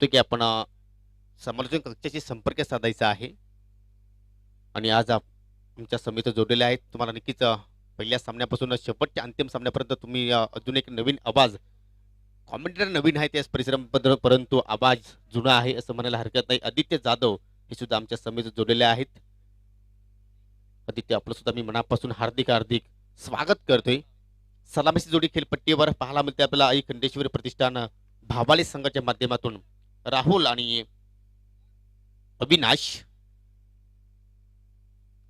तो की आपण समालोचन कक्षाशी संपर्क साधायचा आहे आणि आज आमच्या समिती जोडलेले आहेत. तुम्हाला नक्कीच पहिल्या सामन्यापासून शेवटच्या अंतिम सामन्यापर्यंत तुम्ही अजून एक नवीन आवाज कॉमेंटेटर नवीन आहे त्याच परिसराबद्दल, परंतु आवाज जुना आहे असं म्हणायला हरकत नाही. आदित्य जाधव हे सुद्धा आमच्या समितीत जोडलेले आहेत. आदित्य आपलं सुद्धा मी मनापासून हार्दिक हार्दिक स्वागत करतोय. सलामीची जोडी खेळपट्टीवर पाहायला मिळते आपल्याला आई खंडेश्वरी प्रतिष्ठान भावाली संघाच्या माध्यमातून राहुल आणि अविनाश.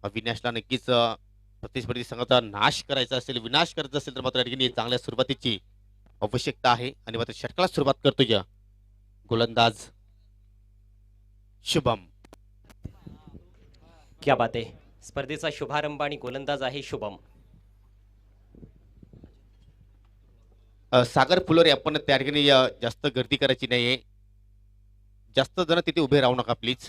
अविनाशला नक्कीच प्रतिस्पर्धी संघाचा नाश करायचा असेल, विनाश करायचा असेल तर मात्र या ठिकाणी चांगल्या सुरुवातीची आवश्यकता आहे आणि मात्र षटकाला सुरुवात करतोय गोलंदाज शुभम. क्या बात आहे. स्पर्धेचा शुभारंभ आणि गोलंदाज आहे शुभम. सागर फुलोरे आपण त्या ठिकाणी जास्त गर्दी करायची नाहीये, जास्त जण तिथे उभे राहू नका प्लीज.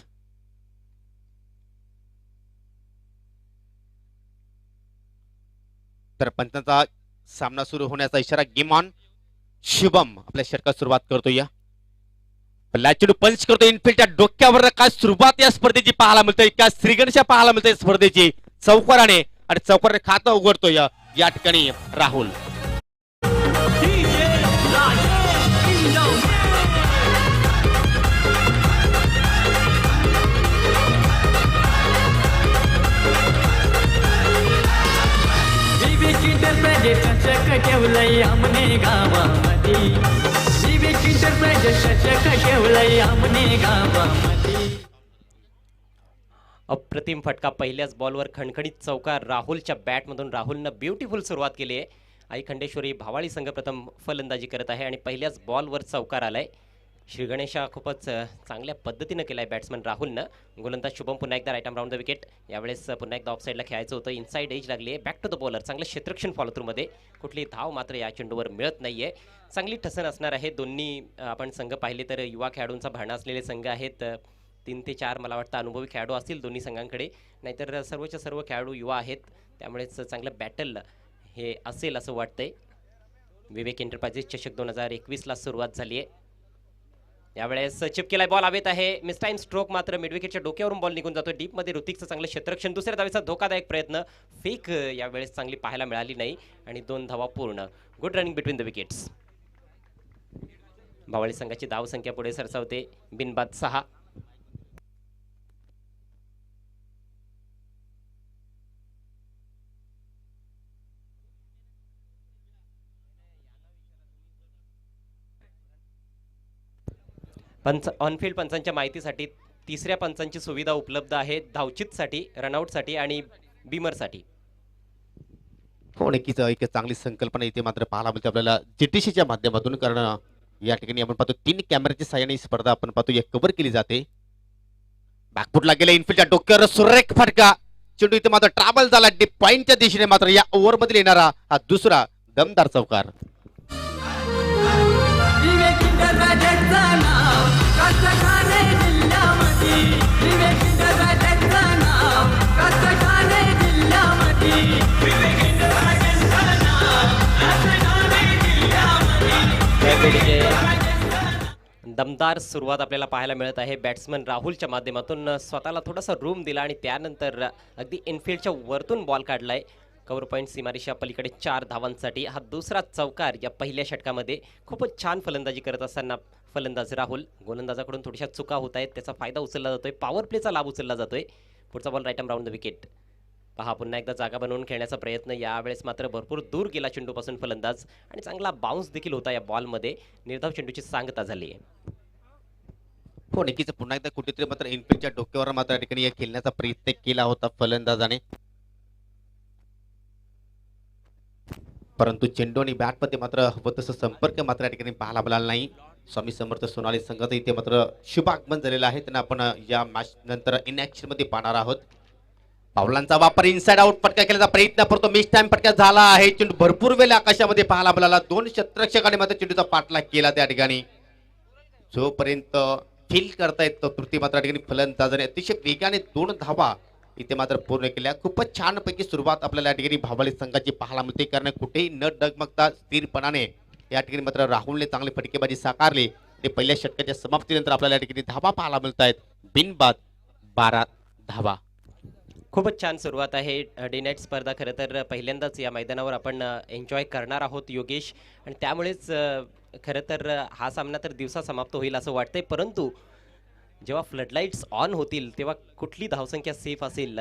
तर पंचांचा सामना सुरू होण्याचा इशारा. Game on. शुभम आपल्या षटकात सुरुवात करतोय. चेंडू पंच करतो इनफिल्डच्या डोक्यावर. काय सुरुवात या स्पर्धेची पाहायला मिळते, काय श्रीगणेशा पाहायला मिळते स्पर्धेची चौकाराने आणि चौकाराने खातं उघडतोय या ठिकाणी राहुल. अप्रतिम फटका पहिल्याच बॉलवर खणखणीत चौकार राहुलच्या बॅटमधून. राहुलनं ब्युटिफुल सुरुवात केली आहे. आई खंडेश्वरी भावाळी संघ प्रथम फलंदाजी करत आहे आणि पहिल्याच बॉलवर चौकार आलाय. श्री गणेशा खूपच चांगल्या पद्धतीनं केलाय बॅट्समन राहुलनं. गोलंदाज शुभम पुन्हा एकदा right arm round the wicket. यावेळेस पुन्हा एकदा ऑफ साईडला खेळायचं होतं. इनसाइड एज लागली आहे. Back to the bowler. चांगलं क्षेत्ररक्षण फॉलो थ्रूमध्ये. कुठली धाव मात्र या चेंडूवर मिळत नाहीये. चांगली ठसन असणार आहे. दोन्ही आपण संघ पाहिले तर युवा खेळाडूंचा भाणा असलेले संघ आहेत. 3 ते 4 मला वाटतं अनुभवी खेळाडू असतील दोन्ही संघांकडे, नाहीतर सर्वच्या सर्व खेळाडू युवा आहेत. त्यामुळेच चांगलं बॅटल हे असेल असं वाटतंय. विवेक एंटरप्राइजेस चषक 2021ला सुरुवात झाली आहे. यावेळेस चिप केलाय बॉल हवेत आहे. मिस टाइम स्ट्रोक मात्र मिडविकेटच्या डोक्यावरून बॉल निघून जातो. डीपमध्ये ऋतिकचं चांगलं क्षेत्ररक्षण. दुसऱ्या धावेचा धोकादायक प्रयत्न. फेक यावेळेस चांगली पाहायला मिळाली नाही आणि 2 धावा पूर्ण. Good running between the wickets. भावाळी संघाची धाव संख्या पुढे सरसावते. बिनबाद 6. पंच ऑनफिल्ड पंचांच्या माहितीसाठी तिसऱ्या पंचांची सुविधा उपलब्ध आहे धावचितसाठी, रनआउटसाठी आणि बीमरसाठी. हो नक्कीच एक चांगली संकल्पना इथे मात्र पाहायला मिळते आपल्याला जीटीसीच्या माध्यमातून. कारण या ठिकाणी आपण पाहतो 3 कॅमेऱ्याच्या साहाय्याने स्पर्धा आपण पाहतो या कव्हर केली जाते. बॅकफुटला गेला इनफिल्डच्या डोक्यावर सुरेख फटका. चेंडू इथे मात्र ट्रॅव्हल झाला डीप पॉइंटच्या दिशेने. मात्र या ओव्हरमध्ये येणारा हा दुसरा दमदार चौकार. दमदार सुरुवात आपल्याला पाहायला मिळत आहे. बॅट्समन राहुलच्या माध्यमातून स्वतःला थोडासा रूम दिला आणि त्यानंतर अगदी इनफिल्डच्या वरतून बॉल काढलाय. कव्हर पॉईंट सीमारेषा पलीकडे 4 धावांसाठी. हा दुसरा चौकार या पहिल्या षटकामध्ये. खूपच छान फलंदाजी करत असताना फलंदाज राहुल. गोलंदाजाकडून थोड्याशा चुका होत आहेत, त्याचा फायदा उचलला जातोय. पॉवर प्लेचा लाभ उचलला जातोय. पुढचा ball right arm round the wicket. पहा पुन्हा एकदा जागा बनवून खेळण्याचा प्रयत्न. यावेळेस मात्र भरपूर दूर गेला चेंडूपासून फलंदाज आणि चांगला बाउन्स देखील होता या बॉलमध्ये. निर्धाव चेंडूची सांगता झाली आहे. हो नक्कीच पुन्हा एकदा कुठेतरी मात्र इनफिल्डच्या डोक्यावर मात्र या ठिकाणी खेळण्याचा प्रयत्न केला होता फलंदाजाने, परंतु चेंडू आणि बॅटमध्ये मात्र हवं तसं संपर्क मात्र या ठिकाणी पाहायला मिळाला नाही. स्वामी समर्थ सोनाली संघाचं इथे मात्र शुभ आगमन झालेलं आहे. त्यांना आपण या मॅच नंतर इन ऍक्शन मध्ये पाहणार आहोत. पावलांचा वापर इनसाइड आउट फटका केल्याचा प्रयत्न करतो. मिस टाइम फटका झाला आहे. चेंडू भरपूर वेळ आकाशामध्ये पाहायला मिळाला. 2 क्षेत्ररक्षकांनी मात्र चेंडूचा पाठलाग केला. त्या ठिकाणी जोपर्यंत फील करता येतो तृतीय मात्र या ठिकाणी फलंदाजाने अतिशय वेगाने 2 धावा इथे मात्र पूर्ण केल्या. खूपच छानपैकी सुरुवात आपल्याला या ठिकाणी भावाली संघाची पाहायला मिळते. कारण कुठेही न डगमगता स्थिरपणाने या ठिकाणी मात्र राहुलने चांगली फटकेबाजी साकारली ते पहिल्या षटकाच्या समाप्तीनंतर आपल्याला या ठिकाणी धावा पाहायला मिळत आहेत. बिनबाद 12 धावा. खूपच छान सुरुवात आहे डे नाईट स्पर्धा. खरं तर पहिल्यांदाच या मैदानावर आपण एन्जॉय करणार आहोत योगेश, आणि त्यामुळेच खरं तर हा सामना तर दिवसा समाप्त होईल असं वाटतंय, परंतु जेव्हा फ्लडलाईट्स ऑन होतील तेव्हा कुठली धावसंख्या सेफ असेल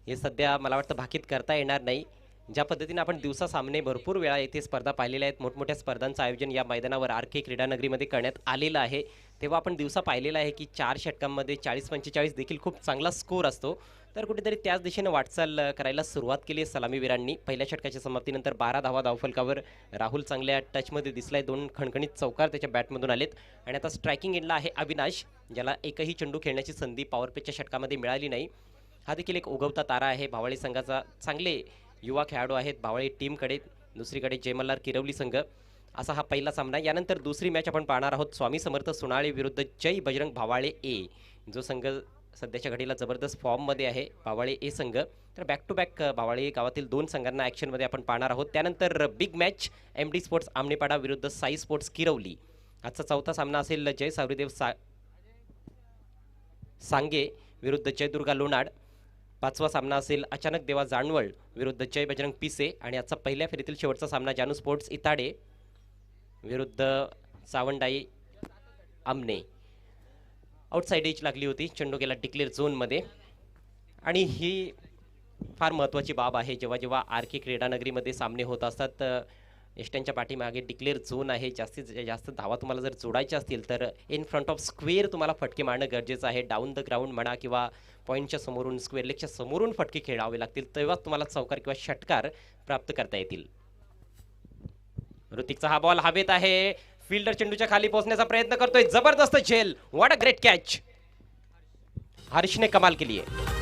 हे सध्या मला वाटतं भाकीत करता येणार नाही. ज्या पद्धतीने आपण दिवसा सामने भरपूर वेळा येथे स्पर्धा पाहिलेल्या आहेत, मोठमोठ्या स्पर्धांचं आयोजन या मैदानावर आर के क्रीडानगरीमध्ये करण्यात आलेलं आहे, तेव्हा आपण दिवसा पाहिलेलं आहे की 4 षटकांमध्ये 40-45 देखील खूप चांगला स्कोर असतो. तर कुठेतरी त्याच दिशेनं वाटचाल करायला सुरुवात केली आहे सलामीवीरांनी. पहिल्या षटकाच्या समाप्तीनंतर 12 धावा धावफलकावर राहुल चांगल्या टचमध्ये दिसलाय, 2 खणखणीत चौकार त्याच्या बॅटमधून आलेत, आणि आता स्ट्रायकिंग एंडला आहे अविनाश, ज्याला एकही चेंडू खेळण्याची संधी पॉवर प्लेच्या षटकामध्ये मिळाली नाही. हा देखील एक उगवता तारा आहे भावळी संघाचा. चांगले युवा खेळाडू आहेत भावळी टीमकडे. दुसरीकडे जय मल्हार किरवली संघ. असा हा पहिला सामना. यानंतर दुसरी मॅच आपण पाहणार आहोत स्वामी समर्थ सोनाळे विरुद्ध जय बजरंग भावाळे ए. जो संघ सध्याच्या घडीला जबरदस्त फॉर्ममध्ये आहे, भावाळे ए संघ. तर बॅक टू बॅक भावाळे गावातील 2 संघांना ॲक्शनमध्ये आपण पाहणार आहोत. त्यानंतर big match M D sports Amnepada विरुद्ध साई स्पोर्ट्स किरवली. आजचा चौथा सामना असेल जय सावरीदेव सांगे विरुद्ध जय दुर्गा लोणाड. 5वा सामना असेल अचानक देवा जाणवळ विरुद्ध जय बजरंग पिसे. आणि आजचा पहिल्या फेरीतील शेवटचा सामना जानू स्पोर्ट्स इताडे विरुद्ध सावंडाई आमने. आउटसाइड एज लागली होती, चेंडू गेला डिक्लेअर झोनमध्ये, आणि ही फार महत्त्वाची बाब आहे जेव्हा जेव्हा आर के क्रीडानगरीमध्ये सामने होत असतात. एसट्यांच्या पाठीमागे डिक्लेअर झोन आहे. जास्तीत जास्त धावा तुम्हाला जर जोडायच्या असतील तर इन फ्रंट ऑफ स्क्वेअर तुम्हाला फटके मारणं गरजेचं आहे. डाऊन द ग्राउंड म्हणा किंवा पॉईंटच्या समोरून स्क्वेअर लेगच्या समोरून फटके खेळावे लागतील, तेव्हाच तुम्हाला चौकार किंवा षटकार प्राप्त करता येतील. ऋतिकचा हा बॉल हवेत आहे, फिल्डर चेंडूच्या खाली पोहोचण्याचा प्रयत्न करतोय, जबरदस्त झेल, व्हॉट अ ग्रेट कॅच. हर्षने कमाल केली आहे.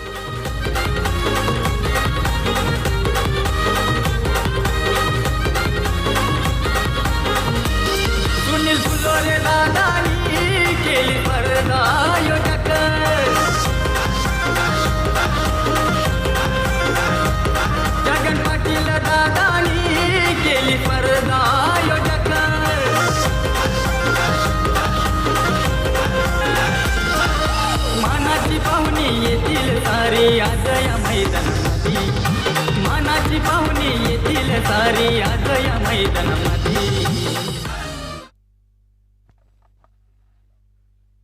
सुनील फुलोरे दादानी केली स्पर्धा योजक. जगन पाटील दादानी केली स्पर्धा योजक. मानाची पाहुणी येतील सारी आज या मैदानामध्ये. मानाची पाहुणी येतील सारी आज या मैदानामध्ये.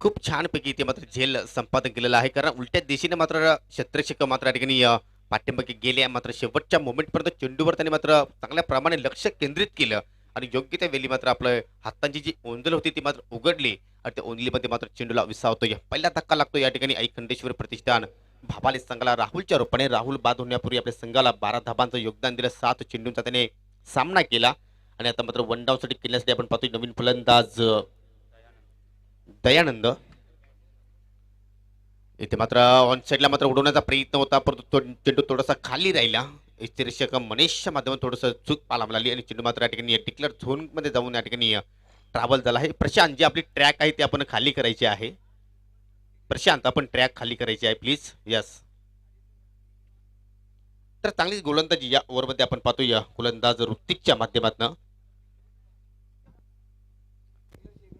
खूप छानपैकी इथे मात्र झेल संपादन केलेलं आहे, कारण उलट्या दिशेने मात्र क्षेत्ररक्षक मात्र या ठिकाणी पाठीमागे गेले. मात्र शेवटच्या मोमेंटपर्यंत चेंडूवर त्यांनी मात्र चांगल्या प्रमाणे लक्ष केंद्रित केलं, आणि योग्य त्या वेळी मात्र आपलं हातांची जी ओंजल होती ती मात्र उघडली, आणि त्या ओंजलीमध्ये मात्र चेंडूला विसावतोय. पहिला धक्का लागतो या ठिकाणी खंडेश्वर प्रतिष्ठान भाबाले संघाला राहुलच्या रूपाने. राहुल बाद होण्यापूर्वी आपल्या संघाला 12 धाबांचं योगदान दिलं, 7 चेंडूंचा त्याने सामना केला. आणि आता मात्र 1 डाऊनसाठी केल्यासाठी आपण पाहतोय नवीन फलंदाज दयानंद. इथे मात्र ऑन साईडला मात्र उडवण्याचा प्रयत्न होता, परंतु तो चेंडू थोडासा खाली राहिला. क्षेत्ररक्षक मनेशच्या माध्यमातून थोडंसं चूक पाहायला मिळाली, आणि चेंडू मात्र या ठिकाणी डिक्लेअर झोनमध्ये जाऊन या ठिकाणी ट्रॅव्हल झाला आहे. प्रशांत, जी आपली ट्रॅक आहे ती आपण खाली करायची आहे. प्रशांत, आपण ट्रॅक खाली करायची आहे प्लीज. यस. तर चांगलीच गोलंदाजी या ओव्हरमध्ये आपण पाहतोय गोलंदाज ऋतिकच्या माध्यमातून.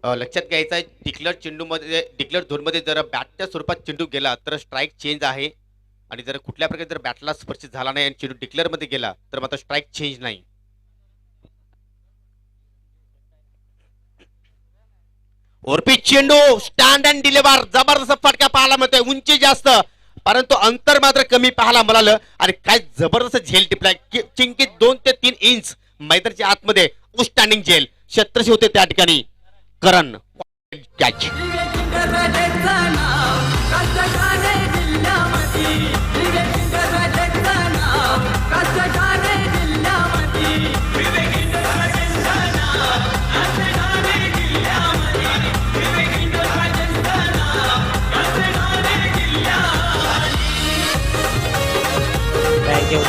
लक्षात घ्यायचं आहे, डिक्लेअर चेंडूमध्ये डिक्लेअर झोनमध्ये जर बॅटच्या स्वरूपात चेंडू गेला तर स्ट्राईक चेंज आहे, आणि जर कुठल्या प्रकारे जर बॅटला स्पर्श झाला नाही आणि चेंडू डिक्लेअरमध्ये गेला तर मात्र स्ट्राईक चेंज नाही. ओरपी चेंडू स्टँड अँड डिलिव्हर, जबरदस्त फटका पाहायला मिळतोय. उंची जास्त परंतु अंतर मात्र कमी पाहायला मिळालं, आणि काय जबरदस्त झेल टिपलाय. चिंकित 2 ते 3 इंच मैदानाच्या आतमध्ये स्टँडिंग झेल. शत्रशी होते त्या ठिकाणी करण. कॅच.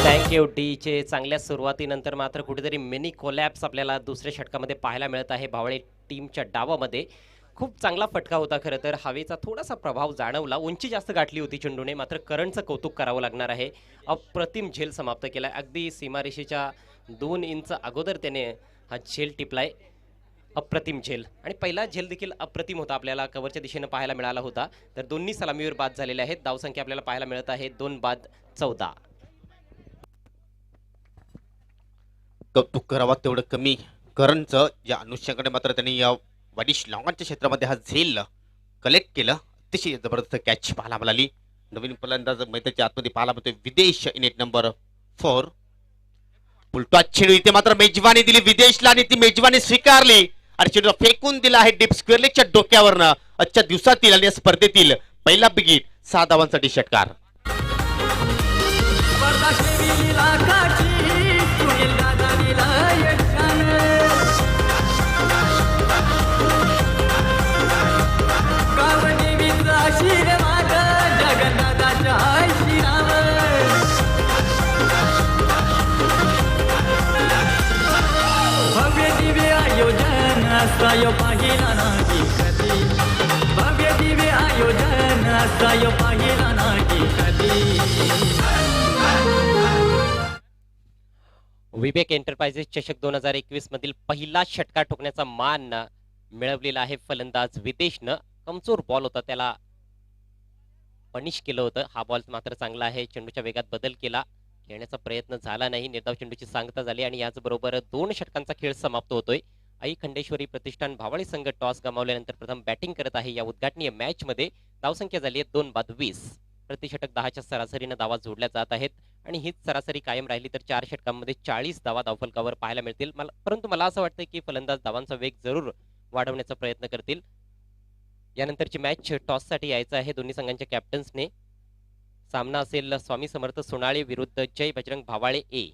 थँक्यू डीचे. चांगल्या सुरुवातीनंतर मात्र कुठेतरी मिनी कोलॅप्स आपल्याला दुसऱ्या षटकामध्ये पाहायला मिळत आहे भावळे टीमच्या डावामध्ये. खूप चांगला फटका होता. खरं तर हवेचा थोडासा प्रभाव जाणवला, उंची जास्त गाठली होती चेंडूने. मात्र करणचं कौतुक करावं लागणार आहे, अप्रतिम झेल समाप्त केला. अगदी सीमारेषेच्या 2 इंच अगोदर त्याने हा झेल टिपलाय. अप्रतिम झेल आणि पहिला झेल देखील अप्रतिम होता, आपल्याला कव्हरच्या दिशेनं पाहायला मिळाला होता. तर दोन्ही सलामीवर बाद झालेले आहेत. धावसंख्या आपल्याला पाहायला मिळत आहे 2 बाद 14. कौतुक करावा तेवढं कमी. करणचं या अनुषंगाने मात्र त्यांनी या वाडिश लॉंगांच्या क्षेत्रामध्ये हा झेल कलेक्ट केलं. अतिशय जबरदस्त कॅच पाहायला मिळाली. नवीन फलंदाज मैदानाच्या आतमध्ये पाहायला मिळतोय विदेश इन एट नंबर 4. उलटा चेंडू इथे मात्र मेजवानी दिली विदेशला आणि ती मेजवानी स्वीकारली आणि चेंडू फेकून दिला आहे डीप स्क्वेअरलेगच्या डोक्यावरनं. आजच्या दिवसातील आणि या स्पर्धेतील पहिला बिगिट 6 धावांसाठी षटकार. स्पर्धा खेळली लाखाची सुनील दादा दिला यशान गावदेवीचा आशीर्वाद जगन्नाथाच्या शिरावर भव्य दिव्य आयोजन असायो पाहिला नाही कधी भव्य दिव्य आयोजन असायो पाहिला नाही कधी विवेक एंटरप्राइजेस चषक 2021 मधील पहिला षटकार ठोकण्याचा मान मिळवलेला आहे फलंदाज विदेशनं. कमजोर बॉल होता, त्याला पनिश केलं होतं. हा बॉल मात्र चांगला आहे. चेंडूच्या वेगात बदल केला, खेळण्याचा प्रयत्न झाला नाही. निर्धाव चेंडूची सांगता झाली आणि याचबरोबर 2 षटकांचा खेळ समाप्त होतोय. आई खंडेश्वरी प्रतिष्ठान भावळी संघ टॉस गमावल्यानंतर प्रथम बॅटिंग करत आहे. या उद्घाटनीय मॅच मध्ये धावसंख्या झाली आहे 2 बाद 20. प्रतिषटक 10च्या सरासरीनं धावा जोडल्या जात आहेत आणि हीच सरासरी कायम राहिली तर 4 षटकांमध्ये 40 धावा धावफलकावर पाहायला मिळतील. परंतु मला असं वाटतं की फलंदाज धावांचा वेग जरूर वाढवण्याचा प्रयत्न करतील. यानंतरची मॅच टॉससाठी यायचं आहे दोन्ही संघांच्या कॅप्टन्सने. सामना असेल स्वामी समर्थ सोनाळे विरुद्ध जय बजरंग भावाळे ए.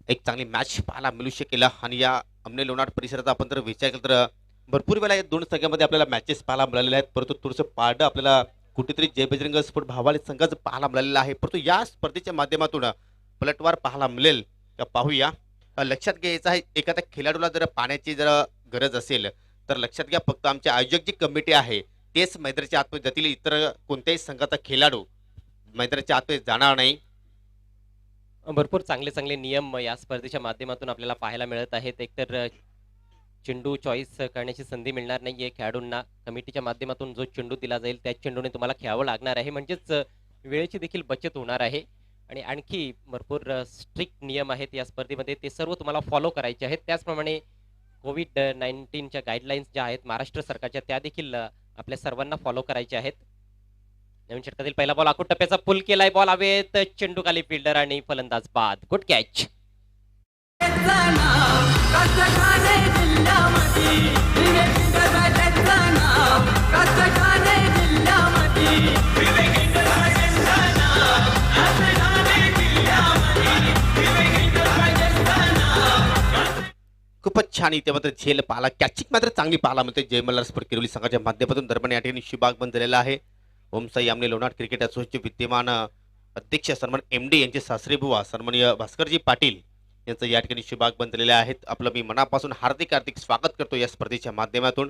एक चांगली मॅच पाहायला मिळू शकेल आणि या अमने लोणार परिसराचा आपण जर विचार केला तर भरपूर वेळा या 2 संघांमध्ये आपल्याला मॅचेस पाहायला मिळालेले आहेत. परंतु थोडंसं पारडं आपल्याला कुठेतरी जय बजरंग स्पोर्ट भावाले संघाचं पाहायला मिळालेलं आहे. परंतु या स्पर्धेच्या माध्यमातून पलटवार पाहायला मिळेल का पाहूया. लक्षात घ्यायचं आहे एखाद्या खेळाडूला जर पाण्याची जर गरज असेल तर लक्षात घ्या फक्त आमची आयोजक जी कमिटी आहे तेच मैदानाच्या आतमध्ये जातील. इतर कोणत्याही संघाचा खेळाडू मैदानाच्या आतमध्ये जाणार नाही. भरपूर चांगले चांगले नियम या स्पर्धेच्या माध्यमातून आपल्याला पाहायला मिळत आहेत. एकतर चेंडू चॉईस करण्याची संधी मिळणार नाहीये खेळाडूंना. कमिटीच्या माध्यमातून जो चेंडू दिला जाईल त्याच चेंडूने तुम्हाला खेळावं लागणार आहे. म्हणजेच वेळेची देखील बचत होणार आहे. आणि आणखी भरपूर स्ट्रिक्ट नियम आहेत या स्पर्धेमध्ये, ते सर्व तुम्हाला फॉलो करायचे आहेत. त्याचप्रमाणे कोविड-19च्या गाईडलाईन्स ज्या आहेत महाराष्ट्र सरकारच्या त्या देखील आपल्या सर्वांना फॉलो करायच्या आहेत. नवीन षटकातील पहिला बॉल आखूड टप्प्याचा पुल केलाय. बॉल हवेत, चेंडू खाली फिल्डर आणि फलंदाज बाद. Good catch. खूपच छान इथे मात्र झेल पाहायला कॅचिंग मात्र चांगली पाहायला मिळते जय मल्हार स्पोर्ट किरोली संघाच्या माध्यमातून. दरम्यान या ठिकाणी शुभाग बंद झालेला आहे. ओमसाई आमने लोणार क्रिकेट असोसिएशनचे विद्यमान अध्यक्ष सन्मान MD यांचे सासरे बुवा सन्माननीय भास्करजी पाटील यांचं या ठिकाणी शुभाग बंद झालेले आहेत. आपलं मी मनापासून हार्दिक हार्दिक स्वागत करतो या स्पर्धेच्या माध्यमातून.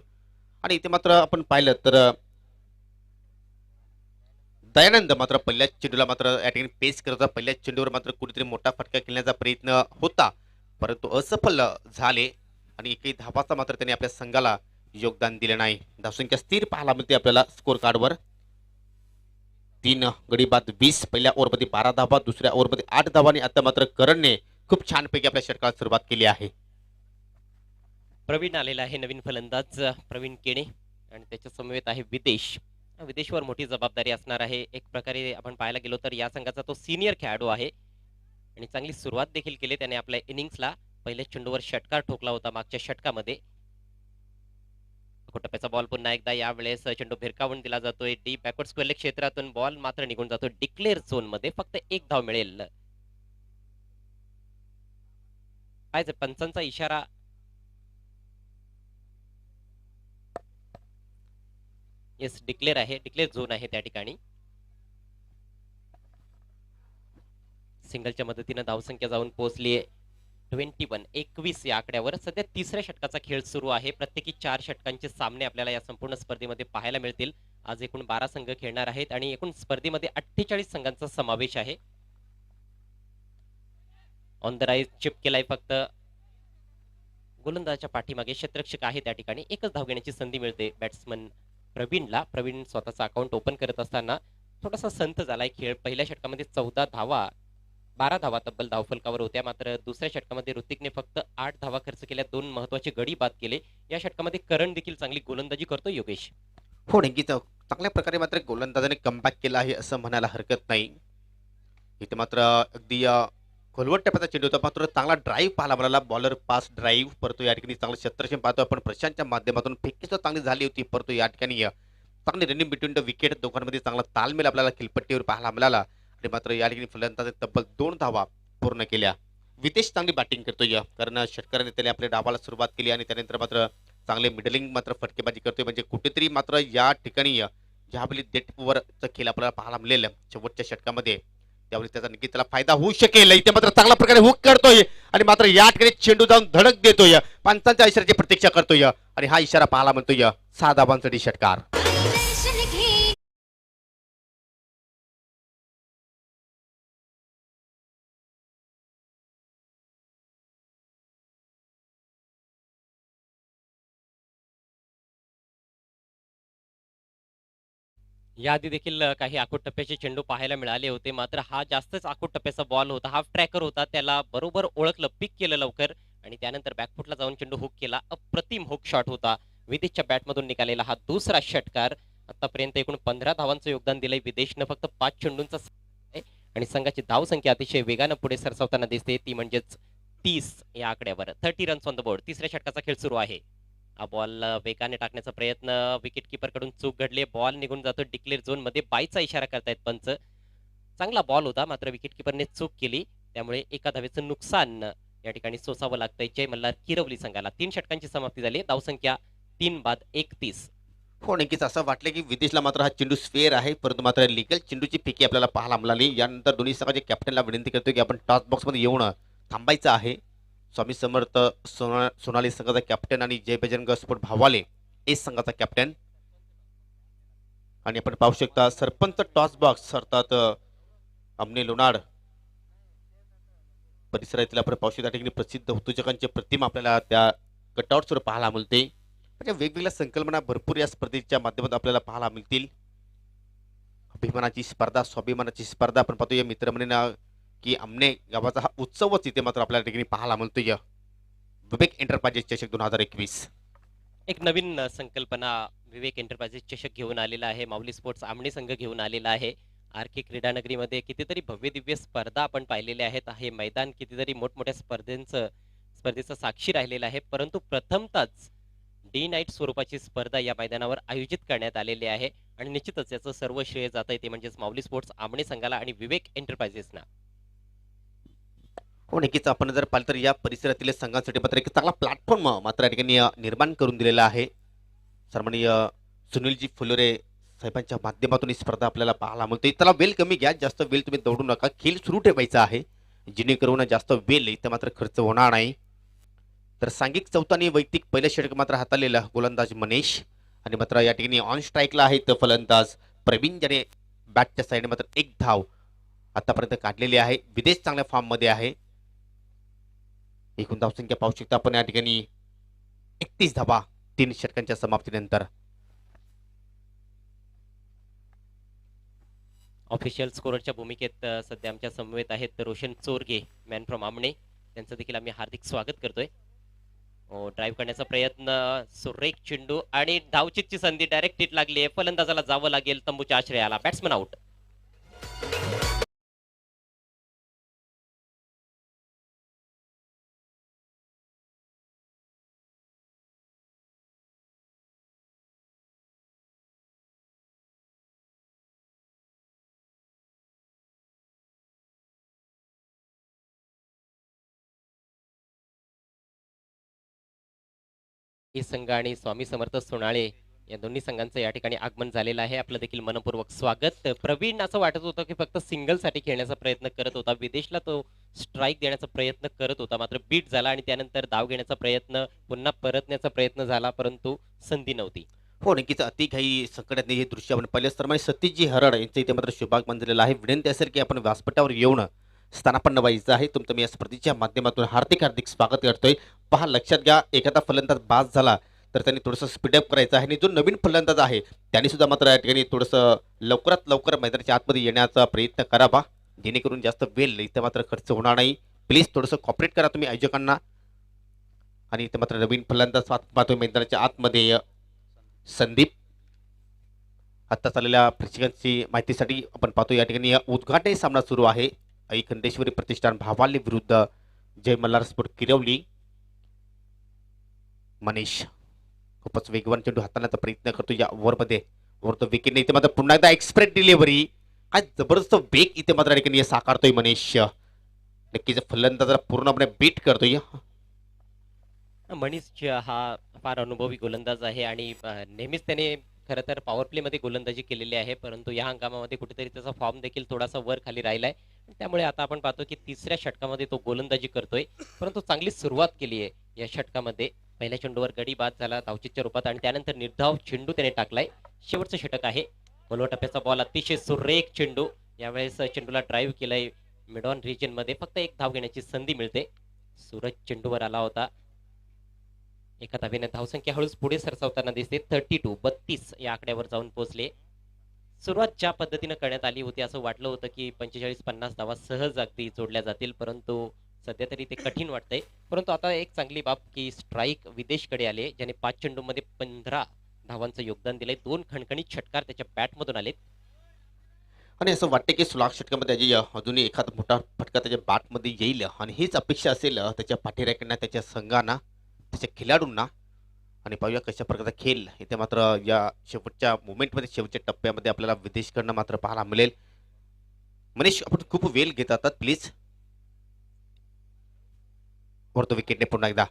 आणि इथे मात्र आपण पाहिलं तर दयानंद मात्र पहिल्याच चेंडूला मात्र या ठिकाणी पेस करत होता. पहिल्याच चेंडूवर मात्र कुठेतरी मोठा फटका खेळण्याचा प्रयत्न होता परंतु असफल झाले आणि एकही धावाचा मात्र त्यांनी आपल्या संघाला योगदान दिले नाही. धावसंख्या स्थिर पाहायला मिळते आपल्याला स्कोर कार्डवर. 3 गडी बाद 20. पहिल्या ओव्हरमध्ये 12 धावा, दुसऱ्या ओव्हरमध्ये 8 धावा आणि आता मात्र करणने खूप छानपैकी आपल्या षटकाला सुरुवात केली आहे. प्रवीण आलेला आहे नवीन फलंदाज प्रवीण केणे आणि त्याच्या समवेत आहे विदेश. विदेशवर मोठी जबाबदारी असणार आहे. एक प्रकारे आपण पाहायला गेलो तर या संघाचा तो सिनियर खेळाडू आहे आणि चांगली सुरुवात देखील केली त्याने आपल्या इनिंग्सला. पहिल्या चेंडूवर षटकार ठोकला होता मागच्या षटकामध्ये. टप्प्याचा बॉल पुन्हा एकदा यावेळेस चेंडू भिरकावून दिला जातोय डीप बॅकवर्ड स्क्वेअर क्षेत्रातून. बॉल मात्र निघून जातो डिक्लेअर झोन मध्ये. फक्त 1 धाव मिळेल. काय पंचांचा इशारा येस डिक्लेअर आहे, डिक्लेअर झोन आहे त्या ठिकाणी. सिंगलच्या मदतीने धावसंख्या जाऊन पोहोचली आहे 21 या आकड्यावर. सध्या तिसऱ्या षटकाचा खेळ सुरू आहे. प्रत्येकी 4 षटकांचे सामने आपल्याला या संपूर्ण स्पर्धेमध्ये पाहायला मिळतील. आज एकूण 12 संघ खेळणार आहेत आणि एकूण स्पर्धेमध्ये 48 संघांचा समावेश आहे. ऑन द राईज चिप केलाय फक्त गोलंदाजाच्या पाठीमागे क्षेत्ररक्षक आहे त्या ठिकाणी एकच धाव घेण्याची संधी मिळते बॅट्समन प्रवीणला. प्रवीण स्वतःचा अकाउंट ओपन करत असताना थोडासा संथ झालाय खेळ. पहिल्या षटकामध्ये 14 धावा, 12 धावा तब्बल धावफलकावर होत्या. मात्र दुसऱ्या षटकामध्ये ऋतिकने फक्त 8 धावा खर्च केल्या, 2 महत्वाचे गडी बाद केले. या षटकामध्ये करण देखील चांगली गोलंदाजी करतो योगेश. हो नक्कीच चांगल्या प्रकारे मात्र गोलंदाजाने कमबॅक केला आहे असं म्हणायला हरकत नाही. इथे मात्र अगदी खोलवट टप्प्याचा चेंडू होता, मात्र चांगला ड्राईव्ह पाहायला मिळाला. बॉलर पास ड्राईव्ह परंतु या ठिकाणी चांगलं क्षेत्ररक्षण पाहतो आपण प्रशांतच्या माध्यमातून. फेकी सुद्धा चांगली झाली होती परंतु या ठिकाणी चांगली रनिंग बिटवीन द विकेट, दोघांमध्ये चांगला तालमेल आपल्याला खिलपट्टीवर पाहायला मिळाला. आणि मात्र या ठिकाणी फलंदाजाने तब्बल 2 धावा पूर्ण केल्या. विदेश चांगली बॅटिंग करतोय कारण षटकाराने त्याने आपल्या डावाला सुरुवात केली आणि त्यानंतर मात्र चांगले मिडलिंग मात्र फटकेबाजी करतोय. म्हणजे कुठेतरी मात्र या ठिकाणी ज्यावेळी डेट ओव्हरचा खेळ आपल्याला पाहायला मिळेल शेवटच्या षटकामध्ये, त्यावेळी त्याचा नक्की त्याला फायदा होऊ शकेल. इथे मात्र चांगल्या प्रकारे हुक करतोय आणि मात्र या ठिकाणी चेंडू जाऊन धडक देतोय. पंचांच्या इशाऱ्याची प्रतीक्षा करतोय आणि हा इशारा पाहायला म्हणतोय 6 धावांसाठी षटकार. याआधी देखील काही आखूड टप्प्याचे चेंडू पाहायला मिळाले होते. मात्र हा जास्तच आखूड टप्प्याचा बॉल होता. हाफ ट्रॅकर होता, त्याला बरोबर ओळखलं, पिक केलं लवकर आणि त्यानंतर बॅकफुटला जाऊन चेंडू हुक केला. अप्रतिम हुक शॉट होता. विदेशच्या बॅटमधून निघालेला हा दुसरा षटकार. आतापर्यंत एकूण 15 धावांचं योगदान दिलंय विदेशनं फक्त 5 चेंडूंचा आणि संघाची धावसंख्या अतिशय वेगानं पुढे सरसावताना दिसते, ती म्हणजेच 30 या आकड्यावर. 30 रन्स ऑन द बोर्ड. तिसऱ्या षटकाचा खेळ सुरू आहे. हा बॉल वेगाने टाकण्याचा प्रयत्न, विकेट किपर कडून चूक घडली. बॉल निघून जातो डिक्लेअर झोन मध्ये. बायचा इशारा करतायत पंच. चांगला बॉल होता मात्र विकेट किपरने चूक केली, त्यामुळे एका धावेचं नुकसान या ठिकाणी सोसावं लागतंय जय मल्हार किरवली संघाला. 3 षटकांची समाप्ती झाली. धावसंख्या 3 बाद 31. हो नक्कीच असं वाटलं की विदेशला मात्र हा चेंडू स्फेअर आहे परंतु मात्र लिगल चेंडूची फेकी आपल्याला पाहायला मिळाली. यानंतर दोन्ही संघाच्या कॅप्टनला विनंती करतो की आपण टॉस बॉक्समध्ये येऊन थांबायचं आहे. स्वामी समर्थ सोनाली संघाचा कॅप्टन आणि जय बजरंग स्पोर्ट भावाले एस संघाचा कॅप्टन. आणि आपण पाहू शकता सरपंच टॉस बॉक्स अर्थात अमने लोणाड परिसरातील आपण पाहू शकता त्या ठिकाणी प्रसिद्ध उद्योजकांची प्रतिमा आपल्याला त्या कटआउट्सवर पाहायला मिळते. म्हणजे वेगवेगळ्या संकल्पना भरपूर या स्पर्धेच्या माध्यमातून आपल्याला पाहायला मिळतील. अभिमानाची स्पर्धा, स्वाभिमानाची स्पर्धा आपण पाहतो या मित्रमंडळींना की आमने गावाचा हा उत्सवच इथे मात्र आपल्याला ठिकाणी पाहायला मिळतोय. विवेक एंटरप्राइजेस चषक 2021 एक नवीन संकल्पना विवेक एंटरप्राइजेस चषक घेऊन आलेला आहे. माऊली स्पोर्ट्स आमणे संघ घेऊन आलेला आहे. आर के क्रीडानगरीमध्ये कितीतरी भव्य दिव्य स्पर्धा आपण पाहिलेल्या आहेत. हे मैदान कितीतरी मोठमोठ्या स्पर्धेचं साक्षी राहिलेलं आहे. परंतु प्रथमतःच डे नाईट स्वरूपाची स्पर्धा या मैदानावर आयोजित करण्यात आलेली आहे आणि निश्चितच याचं सर्व श्रेय जात आहे ते म्हणजेच माऊली स्पोर्ट्स आमणे संघाला आणि विवेक एंटरप्राइजेसना. हो नक्कीच आपण जर पाहिलं तर या परिसरातील संघांसाठी मात्र एक चांगला प्लॅटफॉर्म मात्र या ठिकाणी निर्माण करून दिलेला आहे. सन्माननीय सुनीलजी फुलोरे साहेबांच्या माध्यमातून ही स्पर्धा आपल्याला पाहायला मिळते. त्याला वेळ कमी घ्या, जास्त वेळ तुम्ही दौडू नका, खेळ सुरू ठेवायचा आहे जेणेकरून जास्त वेळ इथं मात्र खर्च होणार नाही. तर सांघिक चौथानी वैयक्तिक पहिलं षटक मात्र हाताळलेला गोलंदाज मनीष आणि मात्र या ठिकाणी ऑन स्ट्राईकला आहेत फलंदाज प्रवीण, ज्याने बॅटच्या साईडने मात्र 1 धाव आतापर्यंत काढलेली आहे. विदेश चांगल्या फॉर्म मध्ये आहे. एकूण धावसंख्या पाहू शकता आपण या ठिकाणी 31 धावा 3 षटकांच्या समाप्तीनंतर. ऑफिशियल स्कोरच्या भूमिकेत सध्या आमच्या समवेत आहेत रोशन चोरगे, मॅन फ्रॉम आमणे. त्यांचं देखील आम्ही हार्दिक स्वागत करतोय. ड्राईव्ह करण्याचा प्रयत्न, सुरेख चेंडू आणि धावचीतची संधी डायरेक्ट हिट लागली आहे. फलंदाजाला जावं लागेल तंबूच्या आश्रयाला. Batsman out. ही संघ आणि स्वामी समर्थ सोनाळे या दोन्ही संघांचं या ठिकाणी आगमन झालेलं आहे. आपलं देखील मनपूर्वक स्वागत. प्रवीण असं वाटत होतं की फक्त सिंगल साठी खेळण्याचा प्रयत्न करत होता. विदेशला तो स्ट्राईक देण्याचा प्रयत्न करत होता, मात्र बीट झाला आणि त्यानंतर धाव घेण्याचा प्रयत्न, पुन्हा परतण्याचा प्रयत्न झाला परंतु संधी नव्हती. हो नक्कीच अतिघाई संकटात हे दृश्य आपण पाहिलं. तर सतीशजी हरड यांचं इथे मात्र शुभागमन झालेलं आहे. विनंती असेल की आपण व्यासपीठावर येऊन स्थानापन्न व्हायचं आहे. तुमचं मी या स्पर्धेच्या माध्यमातून हार्दिक हार्दिक स्वागत करतोय. पहा, लक्षात घ्या, एखादा फलंदाज बाद झाला तर त्यांनी थोडंसं स्पीडअप करायचं आहे आणि जो नवीन फलंदाज आहे त्यांनी सुद्धा मात्र या ठिकाणी थोडंसं लवकरात लवकर मैदानाच्या आतमध्ये येण्याचा प्रयत्न करावा, जेणेकरून जास्त वेळ इथं मात्र खर्च होणार नाही. प्लीज थोडंसं कॉपरेट करा तुम्ही आयोजकांना. आणि इथं मात्र नवीन फलंदाज पाहतोय मैदानाच्या आतमध्ये संदीप. आता चाललेल्या प्रेक्षकांची माहितीसाठी आपण पाहतो या ठिकाणी उद्घाटन सामना सुरू आहे. आई खंडेश्वरी प्रतिष्ठान भावाली विरुद्ध जय मल्हार स्पोर्ट किरवली. मनीष खूपच वेगवान चेंडू हाताळण्याचा प्रयत्न करतो या ओव्हरमध्ये. ओव्हर विकेटने इथे मात्र पुन्हा एकदा एक्सप्रेस डिलिव्हरी. काय जबरदस्त वेग इथे मात्र या ठिकाणी साकारतोय मनीष. नक्कीच फलंदाजाला पूर्णपणे बीट करतोय. मनीष हा फार अनुभवी गोलंदाज आहे आणि नेहमीच त्याने खरं तर पॉवर प्लेमध्ये गोलंदाजी केलेली आहे, परंतु या हंगामामध्ये कुठेतरी त्याचा फॉर्म देखील थोडासा वर खाली राहिलाय. त्यामुळे आता आपण पाहतो की तिसऱ्या षटकामध्ये तो गोलंदाजी करतोय, परंतु चांगली सुरुवात केली आहे या षटकामध्ये. पहिल्या चेंडूवर गडी बाद झाला धावचीच्या रूपात आणि त्यानंतर निर्धाव चेंडू त्याने टाकलाय. शेवटचं षटक आहे. खोलवा टप्प्याचा बॉल, अतिशय सुरेख चेंडू. यावेळेस चेंडूला ड्राईव्ह केलाय मिड ऑन रिजन मध्ये. फक्त एक धाव घेण्याची संधी मिळते. सूरज चेंडूवर आला होता. एका धावेने धावसंख्या हळूच पुढे सरसावताना दिसते. 32 या आकड्यावर जाऊन पोहोचले. सुरुवात ज्या पद्धतीने करण्यात आली होती असं वाटलं होतं की 45-50 धावा सहज अगदी जोडल्या जातील, परंतु सध्या तरी ते कठीण वाटतंय. परंतु आता एक चांगली बाब की स्ट्राईक विदेशकडे आले, ज्याने 5 चेंडूमध्ये 15 धावांचं योगदान दिलंय. 2 खणखणीत षटकार त्याच्या बॅटमधून आलेत. आणि असं वाटतं की सुलाख षटकामध्ये अजूनही एखादा मोठा फटका त्याच्या बॅटमध्ये येईल आणि हीच अपेक्षा असेल त्याच्या पाठीराख्यांना, त्याच्या संघांना, त्याच्या खेळाडूंना. आणि पाहूया कशा प्रकारचा खेळ इथे मात्र या शेवटच्या मोमेंटमध्ये, शेवटच्या टप्प्यामध्ये आपल्याला विदेशकडनं मात्र पाहायला मिळेल. मनीष, आपण खूप वेळ घेत आहात प्लीज. वरतो विकेटने पुन्हा एकदा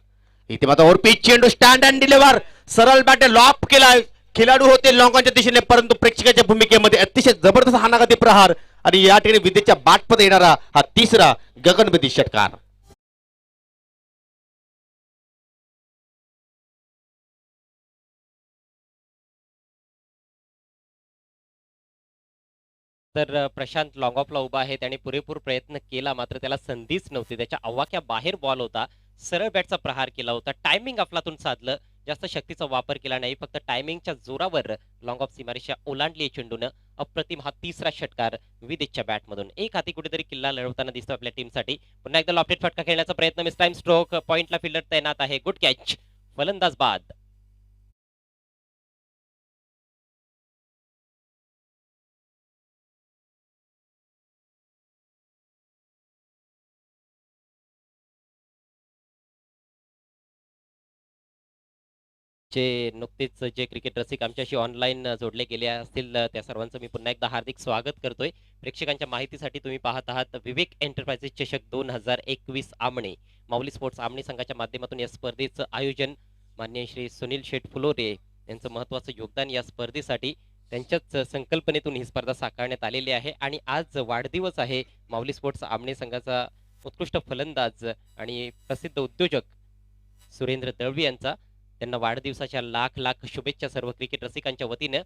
इथे मात्र ओर पिच चेंडू स्टँड अँड डिलिव्हर. सरळ बॅट लॉप केला. खेळाडू होते लॉंगॉनच्या दिशेने, परंतु प्रेक्षकाच्या भूमिकेमध्ये अतिशय जबरदस्त हानागती प्रहार आणि या ठिकाणी विदेशच्या बॅटमध्ये येणारा हा तिसरा गगनभेदी षटकार. तर प्रशांत लॉंग ऑफला उभा आहे. त्याने पुरेपूर प्रयत्न केला, मात्र त्याला संधीच नव्हती. त्याच्या आवाक्या बाहेर बॉल होता. सरळ बॅटचा प्रहार केला होता. टायमिंग अफलातून साधलं. जास्त शक्तीचा वापर केला नाही, फक्त टायमिंगच्या जोरावर लॉंग ऑफ सीमारेषा ओलांडली चेंडूनं. अप्रतिम हा तिसरा षटकार विदेशच्या बॅटमधून. एक हाती कुठेतरी किल्ला लढवताना दिसतो आपल्या टीमसाठी. पुन्हा एकदा लॉफ्टेड फटका खेळण्याचा प्रयत्न. Miss time stroke. पॉइंटला फिल्डर तैनात आहे. Good catch. फलंदाज बाद. जे नुकतेच जे क्रिकेट रसिक आमच्याशी ऑनलाईन जोडले गेले असतील त्या सर्वांचं मी पुन्हा एकदा हार्दिक स्वागत करतोय. प्रेक्षकांच्या माहितीसाठी तुम्ही पाहत आहात विवेक एंटरप्राइजेस चषक 2021 आमणे. माऊली स्पोर्ट्स आमणे संघाच्या माध्यमातून या स्पर्धेचं आयोजन माननीय श्री सुनील शेठ फुलोरे यांचं महत्त्वाचं योगदान या स्पर्धेसाठी. त्यांच्याच संकल्पनेतून ही स्पर्धा साकारण्यात आलेली आहे आणि आज वाढदिवस आहे माऊली स्पोर्ट्स आमणे संघाचा उत्कृष्ट फलंदाज आणि प्रसिद्ध उद्योजक सुरेंद्र दळवी यांचा. त्यांना वाढदिवसाच्या लाख लाख शुभेच्छा सर्व क्रिकेट रसिकांच्या वतीनं.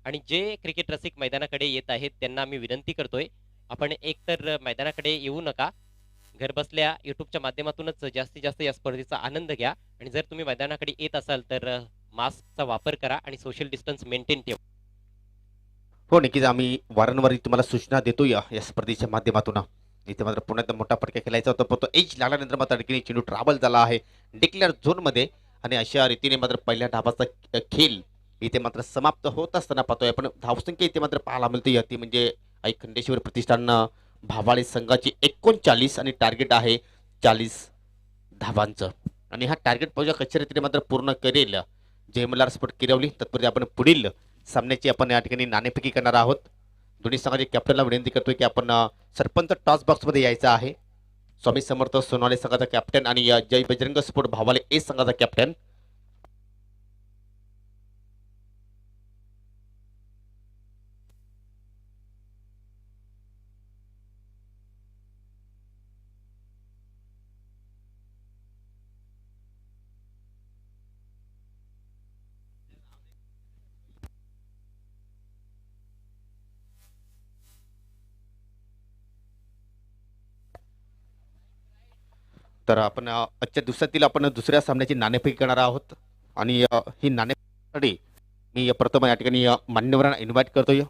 आणि जे क्रिकेट रसिक मैदानाकडे येत आहेत त्यांना आम्ही विनंती करतोय, आपण एकतर मैदानाकडे येऊ नका, घर बसल्या युट्यूबच्या माध्यमातूनच जास्तीत जास्त या स्पर्धेचा आनंद घ्या. आणि जर तुम्ही मैदानाकडे येत असाल तर मास्कचा वापर करा आणि सोशल डिस्टन्स मेंटेन ठेवा. हो, नक्कीच आम्ही वारंवार तुम्हाला सूचना देतो या स्पर्धेच्या माध्यमातून. इथे मात्र पुन्हा एकदा मोठा फटका खेळायचा होता, पण तो एज लागल्यानंतर मात्र आणखी चेंडू ट्रॅव्हल झाला आहे डिक्लेअर झोनमध्ये. आणि अशा रीतीने मात्र पहिल्या डावाचा खेळ इथे मात्र समाप्त होत असताना पाहतोय आपण. धावसंख्या इथे मात्र पाहायला मिळते ती म्हणजे आई खंडेश्वरी प्रतिष्ठान भावाळे संघाची 39 आणि टार्गेट आहे 40 धावांचं. आणि हा टार्गेट पाहूया कशा रीतीने मात्र पूर्ण करेल जय मल्हार स्पोर्ट किरवली. तत्पूर्वी आपण पुढील सामन्याची आपण या ठिकाणी नाणेफेकी करणार आहोत. दोन्ही संघाचे कॅप्टनला विनंती करतोय की आपण सरपंच टॉस बॉक्समध्ये यायचं आहे. स्वामी समर्थ सोनाली संघाचा कॅप्टन आणि जय बजरंग स्पोर्ट भावाले ए संघाचा कॅप्टन. तर आपण आजच्या दिवसातील आपण दुसऱ्या सामन्याची नाणेफेक करणार आहोत आणि ही नाणेफेकीसाठी मी प्रथम या ठिकाणी मान्यवरांना इन्व्हाइट करतोय.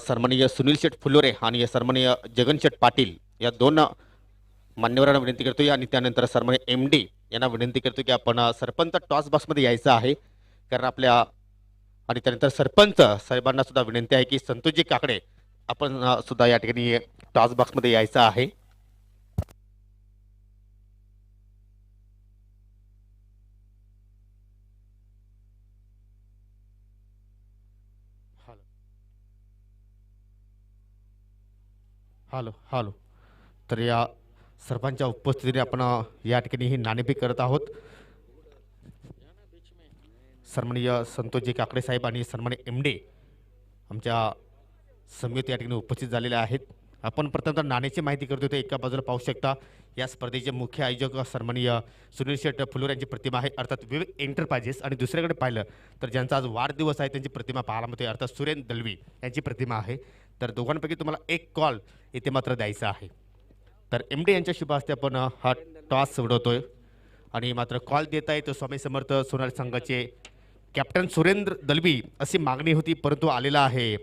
सन्माननीय सुनील शेठ फुलोरे आणि सन्माननीय जगन शेठ पाटील या दोन मान्यवरांना विनंती करतोय आणि त्यानंतर सन्माननीय MD यांना विनंती करतो की आपण सरपंच टॉस बॉक्समध्ये यायचं आहे. कारण आपल्या आणि त्यानंतर सरपंच साहेबांना सुद्धा विनंती आहे की संतोषजी काकडे आपण सुद्धा या ठिकाणी टॉस बॉक्समध्ये यायचं आहे. Hello hello. तर या सर्वांच्या उपस्थितीने आपण या ठिकाणी ही नाणेफेक करत आहोत. सन्माननीय संतोषजी काकडे साहेब आणि सन्माननीय MD आमच्या समिती या ठिकाणी उपस्थित झालेले आहेत. आपण प्रथमतः नाण्याची माहिती करतो ते एका बाजूला पाहू शकता या स्पर्धेचे मुख्य आयोजक सन्माननीय सुनील शेठ फुलोर यांची प्रतिमा आहे अर्थात विवेक एंटरप्राइजेस. आणि दुसरीकडे पाहिलं तर ज्यांचा आज वाढदिवस आहे त्यांची प्रतिमा पाहायला मिळते अर्थात सुरेंद्र दलवी यांची प्रतिमा आहे. तर दोघांपैकी तुम्हाला एक कॉल इथे मात्र द्यायचा आहे. तर MD यांच्या शुभ हस्ते आपण हा टॉस उडवतोय आणि मात्र कॉल देता येतो स्वामी समर्थ सोनाली संघाचे कॅप्टन सुरेंद्र दलवी अशी मागणी होती परंतु आलेला आहे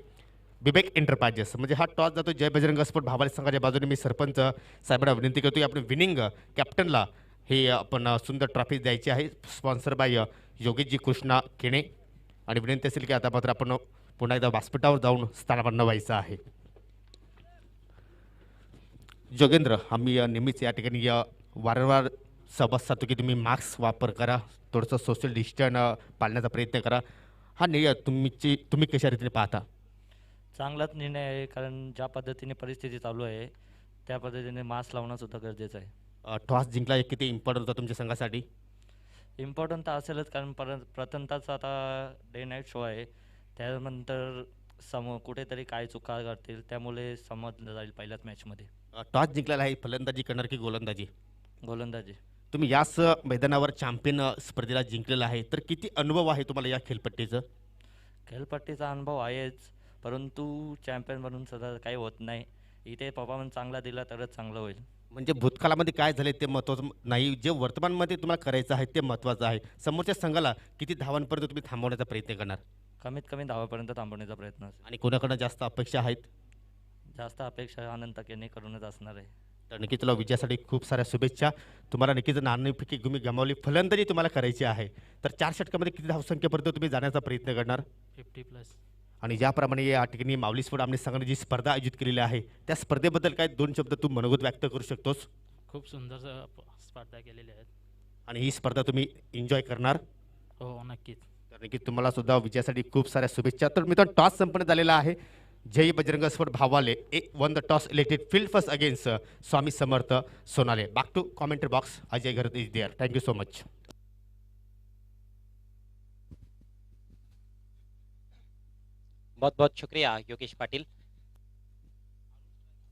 विवेक एंटरप्राइजेस. म्हणजे हा टॉस जातो जय बजरंग स्पोर्ट भावाली संघाच्या बाजूने. मी सरपंच साहेबांना विनंती करतो की आपण विनिंग कॅप्टनला हे आपण सुंदर ट्रॉफी द्यायची आहे स्पॉन्सर बाय योगेशजी कृष्णा केणे. आणि विनंती असेल की आता मात्र आपण पुन्हा एकदा व्यासपीठावर जाऊन स्थानापन्न व्हायचं आहे. जोगेंद्र आम्ही नेहमीच या ठिकाणी वारंवार संवाद साधतो की तुम्ही मास्क वापर करा थोडंसं सोशल डिस्टन्स पाळण्याचा प्रयत्न करा. हा निर्णय तुम्ही कशा रीतीने पाहता? चांगलाच निर्णय आहे कारण ज्या पद्धतीने परिस्थिती चालू आहे त्या पद्धतीने मास्क लावणं सुद्धा गरजेचं आहे. टॉस जिंकला किती इम्पॉर्टंट होता तुमच्या संघासाठी? इम्पॉर्टंट तर असेलच कारण प्रथमतःच आता डे नाईट शो आहे त्यानंतर कुठेतरी काय चुका करतील त्यामुळे समजलं जाईल पहिल्याच मॅचमध्ये. टॉस जिंकलेला आहे फलंदाजी करणार की गोलंदाजी? गोलंदाजी. तुम्ही याच मैदानावर चॅम्पियन स्पर्धेला जिंकलेला आहे तर किती अनुभव आहे तुम्हाला या खेळपट्टीचं? खेळपट्टीचा अनुभव आहेच परंतु चॅम्पियन बनून सुद्धा काही होत नाही. इथे परफॉर्मन्स चांगला दिला तरच चांगलं होईल. म्हणजे भूतकाळामध्ये काय झाले ते महत्त्वाचं नाही, जे वर्तमानमध्ये तुम्हाला करायचं आहे ते महत्त्वाचं आहे. समोरच्या संघाला किती धावांपर्यंत तुम्ही थांबवण्याचा प्रयत्न करणार? कमीत कमी धावापर्यंत थांबवण्याचा प्रयत्न असेल. आणि कोणाकडनं जास्त अपेक्षा आहेत? जास्त अपेक्षा अनंत केने करूनच असणार आहे. तर नक्की तुला विजयासाठी खूप साऱ्या शुभेच्छा. तुम्हाला नक्कीच नाणेफेकी तुम्ही गमावली फलंदाजी तुम्हाला करायची आहे तर 4 षटकामध्ये किती धावसंख्येपर्यंत तुम्ही जाण्याचा प्रयत्न करणार? 50+. आणि ज्याप्रमाणे या ठिकाणी माऊली स्पोर्ट आमने संघाने जी स्पर्धा आयोजित केलेली आहे त्या स्पर्धेबद्दल काय 2 शब्द तू मनोगत व्यक्त करू शकतोस? खूप सुंदर स्पर्धा केलेल्या आहेत. आणि ही स्पर्धा तुम्ही एन्जॉय करणार? हो नक्कीच. तर नक्की तुम्हाला सुद्धा विजयासाठी खूप साऱ्या शुभेच्छा. तर मित्रांनो टॉस संपन्न झालेला आहे. Jay Bajrang sport Bhavale won the toss elected field first against Swami Samarth Sonale. Back to commentary box. Ajay Gharat is there. Thank you so much. बहुत बहुत शुक्रिया योगेश पाटिल.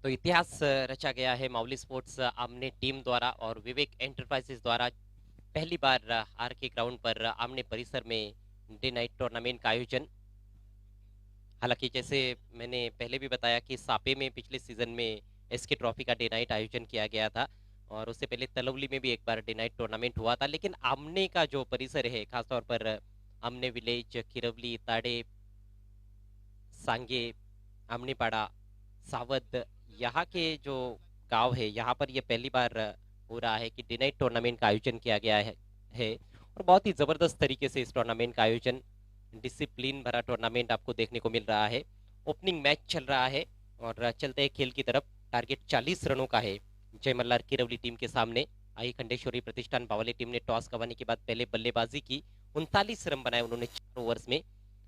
तो इतिहास रचा गया है माउली स्पोर्ट्स आमने टीम द्वारा और विवेक एंटरप्राइजेस द्वारा पहली बार आर के ग्राउंड पर आमने परिसर में डे नाइट टूर्नामेंट का आयोजन. हालांकि जैसे मैंने पहले भी बताया कि सापे में पिछले सीजन में एसके ट्रॉफी का डे नाइट आयोजन किया गया था और उससे पहले तलवली में भी एक बार डे नाइट टूर्नामेंट हुआ था. लेकिन आमने का जो परिसर है खासतौर पर आमने विलेज, किरवली, ताड़े, सांगे, आमनेपाड़ा, सावद, यहाँ के जो गांव है यहाँ पर ये पहली बार हो रहा है कि डे नाइट टूर्नामेंट का आयोजन किया गया है और बहुत ही ज़बरदस्त तरीके से इस टूर्नामेंट का आयोजन डिसिप्लिन भरा टूर्नामेंट आपको देखने को मिल रहा है. ओपनिंग मैच चल रहा है और चलते हैं खेल की तरफ. टारगेट 40 रनों का है जय मल्हार किरवली टीम के सामने. आई खंडेश्वरी प्रतिष्ठान बावली टीम ने टॉस गंवाने के बाद पहले बल्लेबाजी की. 39 रन बनाए उन्होंने 4 ओवर्स में.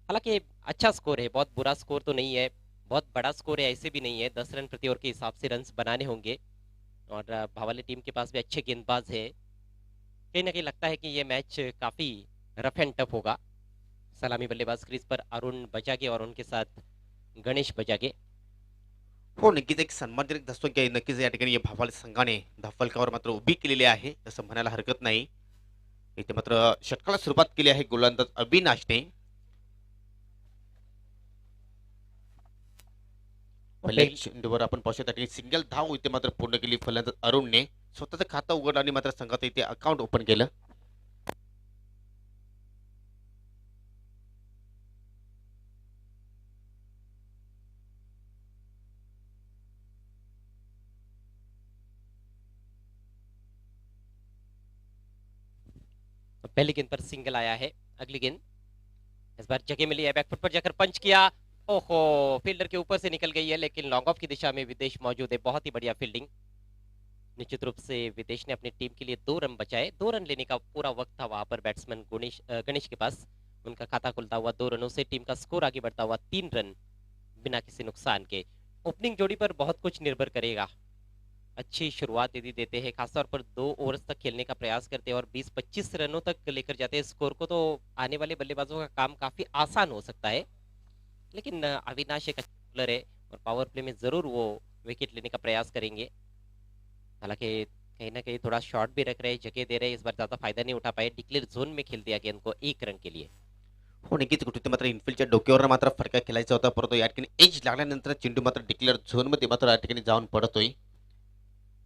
हालांकि अच्छा स्कोर है, बहुत बुरा स्कोर तो नहीं है, बहुत बड़ा स्कोर है ऐसे भी नहीं है. 10 रन प्रति ओवर के हिसाब से रन बनाने होंगे और भावाली टीम के पास भी अच्छे गेंदबाज है. कहीं ना कहीं लगता है कि ये मैच काफ़ी रफ एंड टफ होगा. सलामी बल्लेबाज क्रीज पर अरुण बजागे और उनके साथ गणेश बजागे. हो नक्कीच एक सन्मानजनक धावसंख्या आहे. नक्कीच या ठिकाणी भावाली संघाने धावफलकावर मात्र उभी केलेली आहे असं म्हणायला हरकत नाही. इथे मात्र षटकाला सुरुवात केली आहे गोलंदाज अविनाशने. पहिल्या चेंडूवर आपण पाहू शकता की सिंगल धाव इथे मात्र पूर्ण केली फलंदाज अरुणने. स्वतःचं खातं उघडलं आणि मात्र संघात इथे अकाउंट ओपन केलं. पहली गेंद पर सिंगल आया है। अगली गेंद इस बार जगह मिली है, बैकफुट पर जाकर पंच किया। ओहो, फील्डर के ऊपर से निकल गई है, लेकिन लॉन्ग ऑफ की दिशा में विदेश मौजूद है। बहुत ही बढ़िया फील्डिंग। निश्चित रूप से विदेश ने अपनी टीम के लिए 2 रन बचाए। 2 रन लेने का पूरा वक्त था वहां पर बैट्समैन गणेश के पास। उनका खाता खुलता हुआ 2 रनों से टीम का स्कोर आगे बढ़ता हुआ 3 रन बिना किसी नुकसान के। ओपनिंग जोड़ी पर बहुत कुछ निर्भर करेगा। अच्छी शुरुआत यदि देते हैं, खासतौर पर 2 ओवर्स तक खेलने का प्रयास करते हैं और 20-25 रनों तक लेकर जाते हैं स्कोर को, तो आने वाले बल्लेबाजों का काम काफी आसान हो सकता है। लेकिन अविनाश एक अच्छा बॉलर है और पावर प्ले में जरूर वो विकेट लेने का प्रयास करेंगे। हालांकि कहीं ना कहीं थोड़ा शॉर्ट भी रख रहे, जगह दे रहे, इस बार ज्यादा फायदा नहीं उठा पाए। डिक्लेअर झोन में खेल दिया गेंद को 1 रन के लिए। हो, नक्कीच कुठे मात्र इनफिल्डच्या डोक्यावर मात्र फटका खेळायचा होता, परंतु या ठिकाणी एज लागल्यानंतर चेंडू मात्र डिक्लेअर झोनमध्ये मात्र या ठिकाणी जाऊन पडतोय.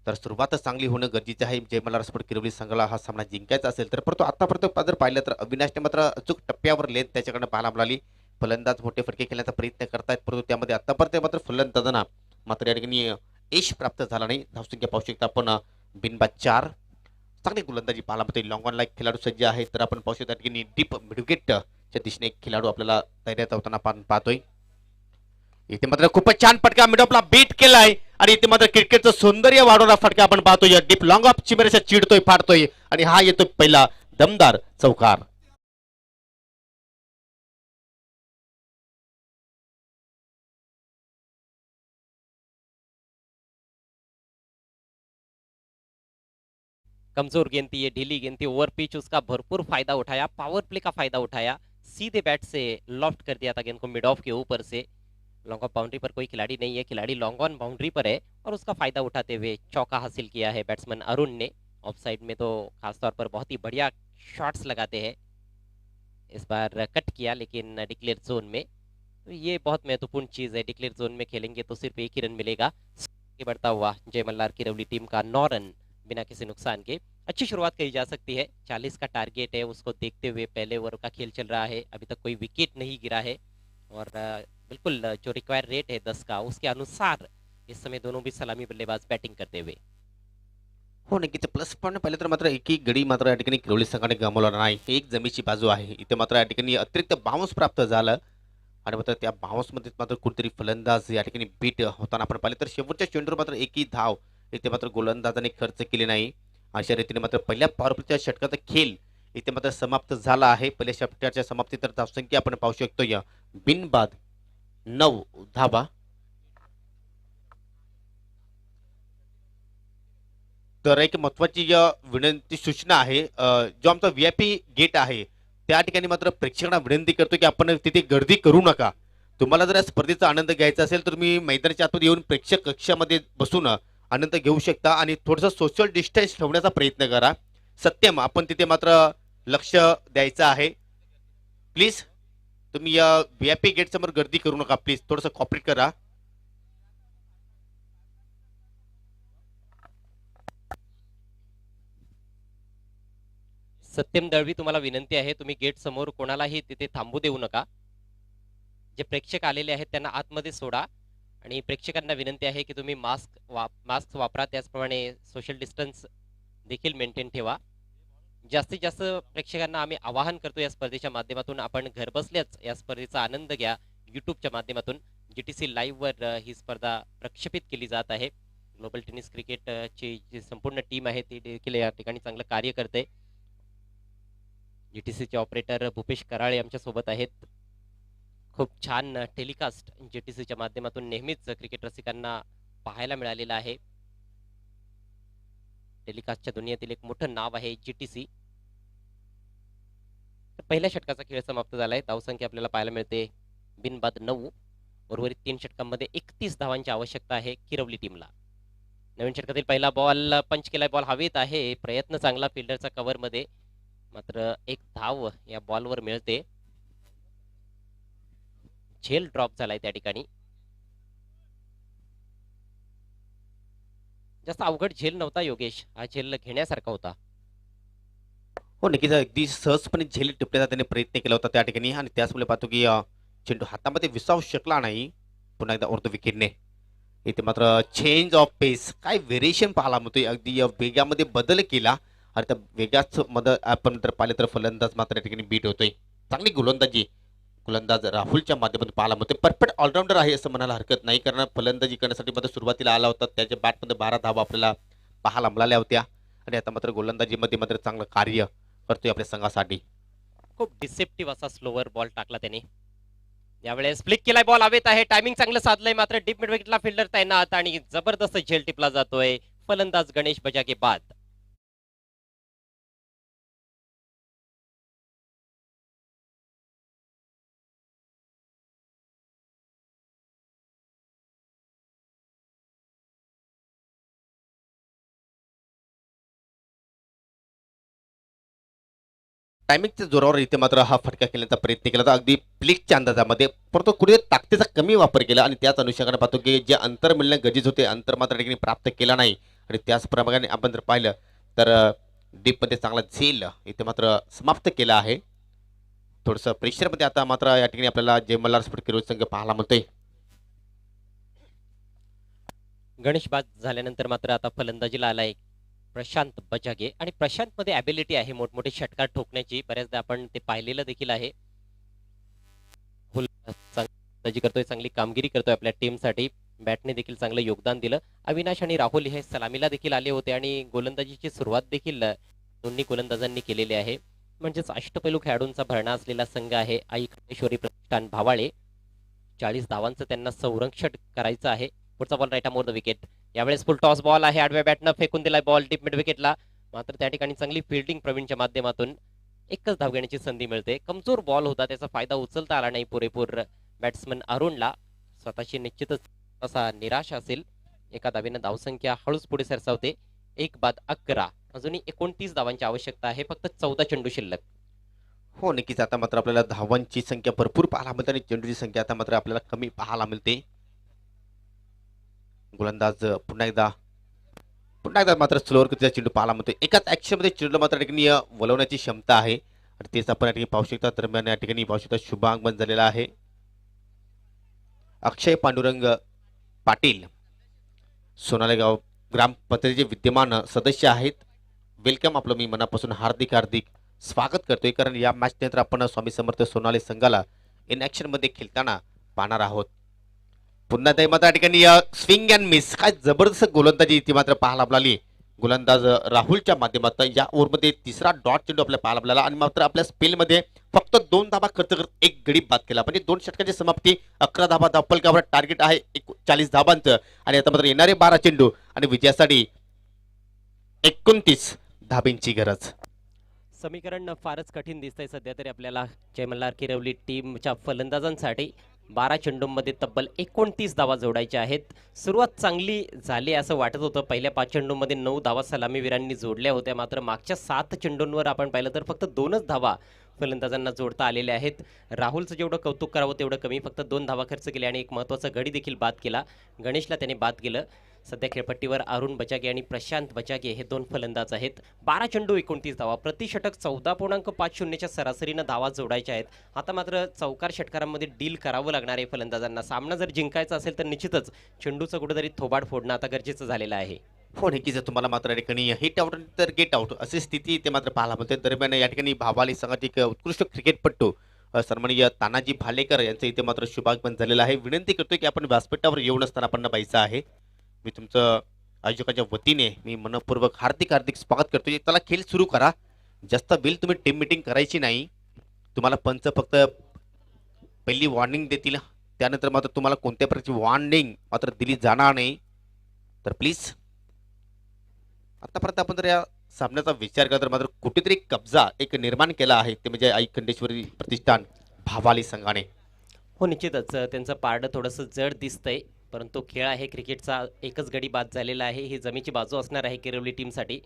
तर सुरुवातच चांगली होणं गरजेचं आहे. जय मल्हार स्पोर्ट किरवली संघाला हा सामना जिंकायचा असेल तर. परंतु आतापर्यंत जर पाहिलं तर अविनाशने मात्र अचूक टप्प्यावर लेन त्याच्याकडे पाहायला मिळाली. फलंदाज मोठे फटके खेळण्याचा प्रयत्न करतायत, परंतु त्यामध्ये आतापर्यंत मात्र फलंदाजांना मात्र या ठिकाणी यश प्राप्त झाला नाही. धावसंख्या पाहू शकता आपण बिनबाद 4. चांगली गोलंदाजी पाहायला मिळते. लॉंग ऑन लाईक खेळाडू सज्ज आहे, तर आपण पाहू शकता की डीप मिडविकेटच्या दिशेने एक खेळाडू आपल्याला तैनात होताना पाहतोय. इथे मात्र खूपच छान फटका मिडऑफला बीट केलाय आणि इथे मात्र क्रिकेटचं सौंदर्य वाढवणारा फटका आपण पाहतोय. डीप लॉंग ऑफ चिमेरेचा चिडतोय, फाडतोय आणि हा येतोय पहिला दमदार चौकार. कमजोर गेंद थी ये, ढीली गेंद थी, ओवर पिच, उसका भरपूर फायदा उठाया, पावर प्ले का फायदा उठाया, सीधे बैट से लॉफ्ट कर दिया था गेंद को मिड ऑफ के ऊपर से। लॉन्ग ऑफ बाउंड्री पर कोई खिलाड़ी नहीं है, खिलाड़ी लॉन्ग ऑन बाउंड्री पर है और उसका फायदा उठाते हुए चौका हासिल किया है बैट्समैन अरुण ने। ऑफ साइड में तो खासतौर पर बहुत ही बढ़िया शॉट्स लगाते हैं। इस बार कट किया लेकिन डिक्लेयर जोन में, तो ये बहुत महत्वपूर्ण चीज है। डिक्लेयर जोन में खेलेंगे तो सिर्फ 1 ही रन मिलेगा। आगे बढ़ता हुआ जय मल्हार किरवली टीम का 9 रन बिना किसी नुकसान के। अच्छी शुरुआत करी जा सकती है। 40 का टारगेट है, उसको देखते हुए पहले ओवर का खेल चल रहा है, अभी तक कोई विकेट नहीं गिरा है और बिल्कुल जो रिक्वायर रेट है 10 का, उसके अनुसार इस समय दोनों भी सलामी बल्लेबाज बैटिंग करते हुए। हो, नक्कीच प्लस पॉईंट पाहिलं तर मात्र एकही गडी मात्र या ठिकाणी किरवली संघाने गमावला नाही. एक जमेची बाजू आहे. इथे मात्र या ठिकाणी अतिरिक्त बाउन्स प्राप्त झालं आणि मात्र त्या बाउन्समध्ये मात्र कुठेतरी फलंदाज या ठिकाणी बीट होताना आपण पाहिले. तर शेवटच्या चेंडूवर मात्र एकही धाव इथे मात्र गोलंदाजाने खर्च केली नाही. अशा रीतीने मात्र पहिल्या पॉवर प्लेच्या षटकाचा खेळ इथे मात्र समाप्त झाला आहे. पहिल्या षटकाच्या समाप्ती तर धावसंख्या आपण पाहू शकतो या बिनबाद 9 धावा. तर एक महत्वाची विनंती सूचना आहे, जो आमचा VIP गेट आहे त्या ठिकाणी मात्र प्रेक्षकांना विनंती करतो की आपण तिथे गर्दी करू नका. तुम्हाला जर या स्पर्धेचा आनंद घ्यायचा असेल तर तुम्ही मैदानाच्या आतमध्ये येऊन प्रेक्षक कक्षामध्ये बसून आनंद घेऊ शकता आणि थोडंसं सोशल डिस्टन्स ठेवण्याचा प्रयत्न करा. सत्यम आपण तिथे मात्र लक्ष द्यायचं आहे. प्लीज तुम्ही या VIP गेट समोर गर्दी करू नका. प्लीज थोडंसं कॉपरेट करा. सत्यम दळवी, तुम्हाला विनंती आहे, तुम्ही गेट समोर कोणालाही तिथे थांबू देऊ नका. जे प्रेक्षक आलेले आहेत त्यांना आतमध्ये सोडा आणि प्रेक्षकांना विनंती आहे की तुम्ही मास्क वापरा, त्याचप्रमाणे सोशल डिस्टन्स देखील मेंटेन ठेवा. जास्तीत जास्त प्रेक्षकांना आम्ही आवाहन करतो या स्पर्धेच्या माध्यमातून, आपण घरबसल्याच या स्पर्धेचा आनंद घ्या. यूट्यूबच्या माध्यमातून GTC लाईव्हवर ही स्पर्धा प्रक्षेपित केली जात आहे. ग्लोबल टेनिस क्रिकेटची जी संपूर्ण टीम आहे ती देखील या ठिकाणी चांगलं कार्य करते. GTCचे ऑपरेटर भूपेश कराळे आमच्या सोबत आहेत. खूप छान टेलिकास्ट GTCच्या माध्यमातून नेहमीच क्रिकेट रसिकांना पाहायला मिळालेला आहे. टेलिकास्टच्या दुनियेतील एक मोठं नाव आहे GTC. पहिल्या षटकाचा खेळ समाप्त झालाय. धावसंख्या आपल्याला पाहायला मिळते बिनबाद 9. उर्वरित 3 षटकांमध्ये 31 धावांची आवश्यकता आहे किरवली टीमला. नवीन षटकातील पहिला बॉल पंच केलाय, बॉल हवेत आहे. प्रयत्न चांगला फिल्डरचा कव्हर मध्ये, मात्र 1 धाव या बॉलवर मिळते. झेल ड्रॉप झालाय त्या ठिकाणी. जास्त अवघड झेल नव्हता योगेश, हा झेल घेण्यासारखा होता. हो, नक्कीच अगदी सहजपणे झेल टिपण्याचा त्याने प्रयत्न केला होता त्या ठिकाणी आणि त्याचमुळे पाहतो की चेंडू हातामध्ये विसावू शकला नाही. पुन्हा एकदा ऑर्धो विकेटने इथे मात्र चेंज ऑफ पेस काय व्हेरिएशन पाहायला मिळतोय. अगदी वेगामध्ये बदल केला आणि त्या वेगाच मध्ये आपण जर पाहिले तर फलंदाज मात्र या ठिकाणी बीट होतोय. चांगली गोलंदाज राहुलच्या माध्यमातून पाहायला मिळतोय. परफेक्ट ऑलराऊंडर आहे असं म्हणायला हरकत नाही, कारण फलंदाजी करण्यासाठी मध्ये सुरुवातीला आला होता, त्याच्या बॅटमध्ये 12 धावा आपल्याला पाहायला मिळाल्या होत्या आणि आता मात्र गोलंदाजीमध्ये मात्र चांगलं कार्य करतोय आपल्या संघासाठी. खूप डिसेप्टिव्ह असा स्लोवर बॉल टाकला त्याने. यावेळेस फ्लिक केलाय, बॉल हवेत आहे, टायमिंग चांगलं साधलंय, मात्र डीप मिड विकेटला फिल्डर तैनात आणि जबरदस्त झेल टिपला जातोय. फलंदाज गणेश बजागे बाद. टायमिंगच्या जोरावर इथे मात्र हा फटका खेळण्याचा प्रयत्न केला होता अगदी प्लेटच्या अंदाजामध्ये, परंतु कुठे ताकदीचा कमी वापर केला आणि त्याच अनुषंगाने पाहतो की जे अंतर मिळणे गरजेचे होते अंतर मात्र ठिकाणी प्राप्त केला नाही. आणि त्याचप्रमाणे आपण जर पाहिलं तर डीपमध्ये चांगला झेल इथे मात्र समाप्त केला आहे. थोडंसं प्रेशरमध्ये आता मात्र या ठिकाणी आपल्याला जय मल्हार स्फोट किरोज संघ पाहायला मिळतोय. गणेश बाद झाल्यानंतर मात्र आता फलंदाजीला आलाय प्रशांत बजागे आणि प्रशांत मध्ये ॲबिलिटी आहे मोठमोठे षटकार ठोकण्याची, बऱ्याचदा आपण ते पाहिलेलं देखील आहे. फलंदाजी करतोय, चांगली कामगिरी करतोय आपल्या टीमसाठी, बॅटने देखील चांगलं योगदान दिलं. अविनाश आणि राहुल हे सलामीला देखील आले होते आणि गोलंदाजीची सुरुवात देखील दोन्ही गोलंदाजांनी केलेली आहे. म्हणजेच अष्टपैलू खेळाडूंचा भरणा असलेला संघ आहे आई खंडेश्वरी प्रतिष्ठान भावाळे. 40 धावांचं त्यांना संरक्षण करायचं आहे. पुढचा ball right more the wicket. यावेळेस फुल टॉस बॉल आहे, आडव्या बॅटनं फेकून दिलाय बॉल डीप मिड विकेटला, मात्र त्या ठिकाणी चांगली फिल्डिंग प्रवीणच्या माध्यमातून एकच धाव घेण्याची संधी मिळते. कमजोर बॉल होता, त्याचा फायदा उचलता आला नाही पुरेपूर बॅट्समन अरुणला. स्वतःची निश्चितच असा निराश असेल. एका धावेनं धावसंख्या हळूच पुढे सरसावते. 1 बाद 11. अजूनही 29 धावांची आवश्यकता आहे, फक्त 14 चेंडू शिल्लक. हो, नक्कीच आता मात्र आपल्याला धावांची संख्या भरपूर पाहायला मिळते आणि चेंडूची संख्या आता मात्र आपल्याला कमी पाहायला मिळते. गोलंदाज पुन्हा एकदा मात्र स्लोअर गतीचा चेंडू पाहायला मिळतो. एकाच ॲक्शनमध्ये चेंडू मात्र या ठिकाणी वलवण्याची क्षमता आहे आणि तेच आपण या ठिकाणी पाहू शकता. दरम्यान या ठिकाणी पाहू शकता शुभागमन झालेला आहे. अक्षय पांडुरंग पाटील सोनाले गाव ग्रामपंचायतीचे विद्यमान सदस्य आहेत. वेलकम, आपलं मी मनापासून हार्दिक स्वागत करतोय, कारण या मॅच नंतर आपण स्वामी समर्थ सोनाली संघाला इन ॲक्शनमध्ये खेळताना पाहणार आहोत. पुन्हा ते मात्र या ठिकाणी स्विंग अँड मिस काय जबरदस्त गोलंदाजी ती मात्र पाहायला मिळाली. गोलंदाज राहुलच्या माध्यमातून या ओव्हरमध्ये तिसरा डॉट चेंडू आपल्याला पाहायला मिळाला आणि मात्र आपल्या स्पेलमध्ये फक्त 2 धाबा खर्च करत 1 गडी बाद केला. म्हणजे 2 षटकांची समाप्ती, 11 धाबा धावफलकावर टार्गेट आहे 40 धाबांचं आणि आता मात्र येणारे 12 चेंडू आणि विजयासाठी 29 धाबींची गरज. समीकरण फारच कठीण दिसतंय सध्या तरी आपल्याला जय मल्हार किरवली टीमच्या फलंदाजांसाठी. 12 चेंडूंमध्ये तब्बल 29 धावा जोडायच्या आहेत. सुरुवात चांगली झाली असं वाटत होतं. पहिल्या 5 चेंडूंमध्ये 9 धावा सलामीवीरांनी जोडल्या होत्या, मात्र मागच्या 7 चेंडूंवर आपण पाहिलं तर फक्त 2च धावा फलंदाजांना जोडता आलेल्या आहेत. राहुलचं जेवढं कौतुक करावं तेवढं कमी, फक्त 2 धावा खर्च केल्या आणि एक महत्त्वाचा गडी देखील बाद केला. गणेशला त्याने बाद केलं. सध्या खेळपट्टीवर अरुण बजागे आणि प्रशांत बजागे हे 2 फलंदाज आहेत. 12 चेंडू 29 धावा, प्रतिषटक 14.50च्या सरासरीनं धावा जोडायच्या आहेत. आता मात्र चौकार षटकारांमध्ये डील करावं लागणार आहे फलंदाजांना. सामना जर जिंकायचा असेल तर निश्चितच चेंडूचं कुठेतरी थोबाड फोडणं आता गरजेचं झालेलं आहे. हो, नक्कीच तुम्हाला मात्र या ठिकाणी हिट आउट तर गेट आउट अशी स्थिती ते मात्र पाहायला मिळते. दरम्यान या ठिकाणी भावाली संघाचे एक उत्कृष्ट क्रिकेटपटू सन्माननीय तानाजी भालेकर यांचं इथे मात्र शुभागमन झालेलं आहे. विनंती करतोय की आपण व्यासपीठावर येऊन असताना आपण पाहायचं आहे. मी तुमचं आयोजकाच्या वतीने मी मनपूर्वक हार्दिक स्वागत करतोय. चला खेळ सुरू करा. जास्त बिल तुम्ही टीम मीटिंग करायची नाही. तुम्हाला पंच फक्त पहिली वॉर्निंग देतील, त्यानंतर मात्र तुम्हाला कोणत्या प्रकारची वॉर्निंग मात्र दिली जाणार नाही. तर प्लीज आतापर्यंत आपण जर या सामन्याचा विचार केला तर मात्र कुठेतरी कब्जा एक निर्माण केला आहे, ते म्हणजे आई खंडेश्वरी प्रतिष्ठान भावाली संघाने. हो, निश्चितच त्यांचं पारडं थोडंसं जड दिसतंय, परंतु खेळ आहे क्रिकेटचा. एकच गडी बाद झालेला आहे. ही जमेची बाजू असणार आहे किरवली टीमसाठी.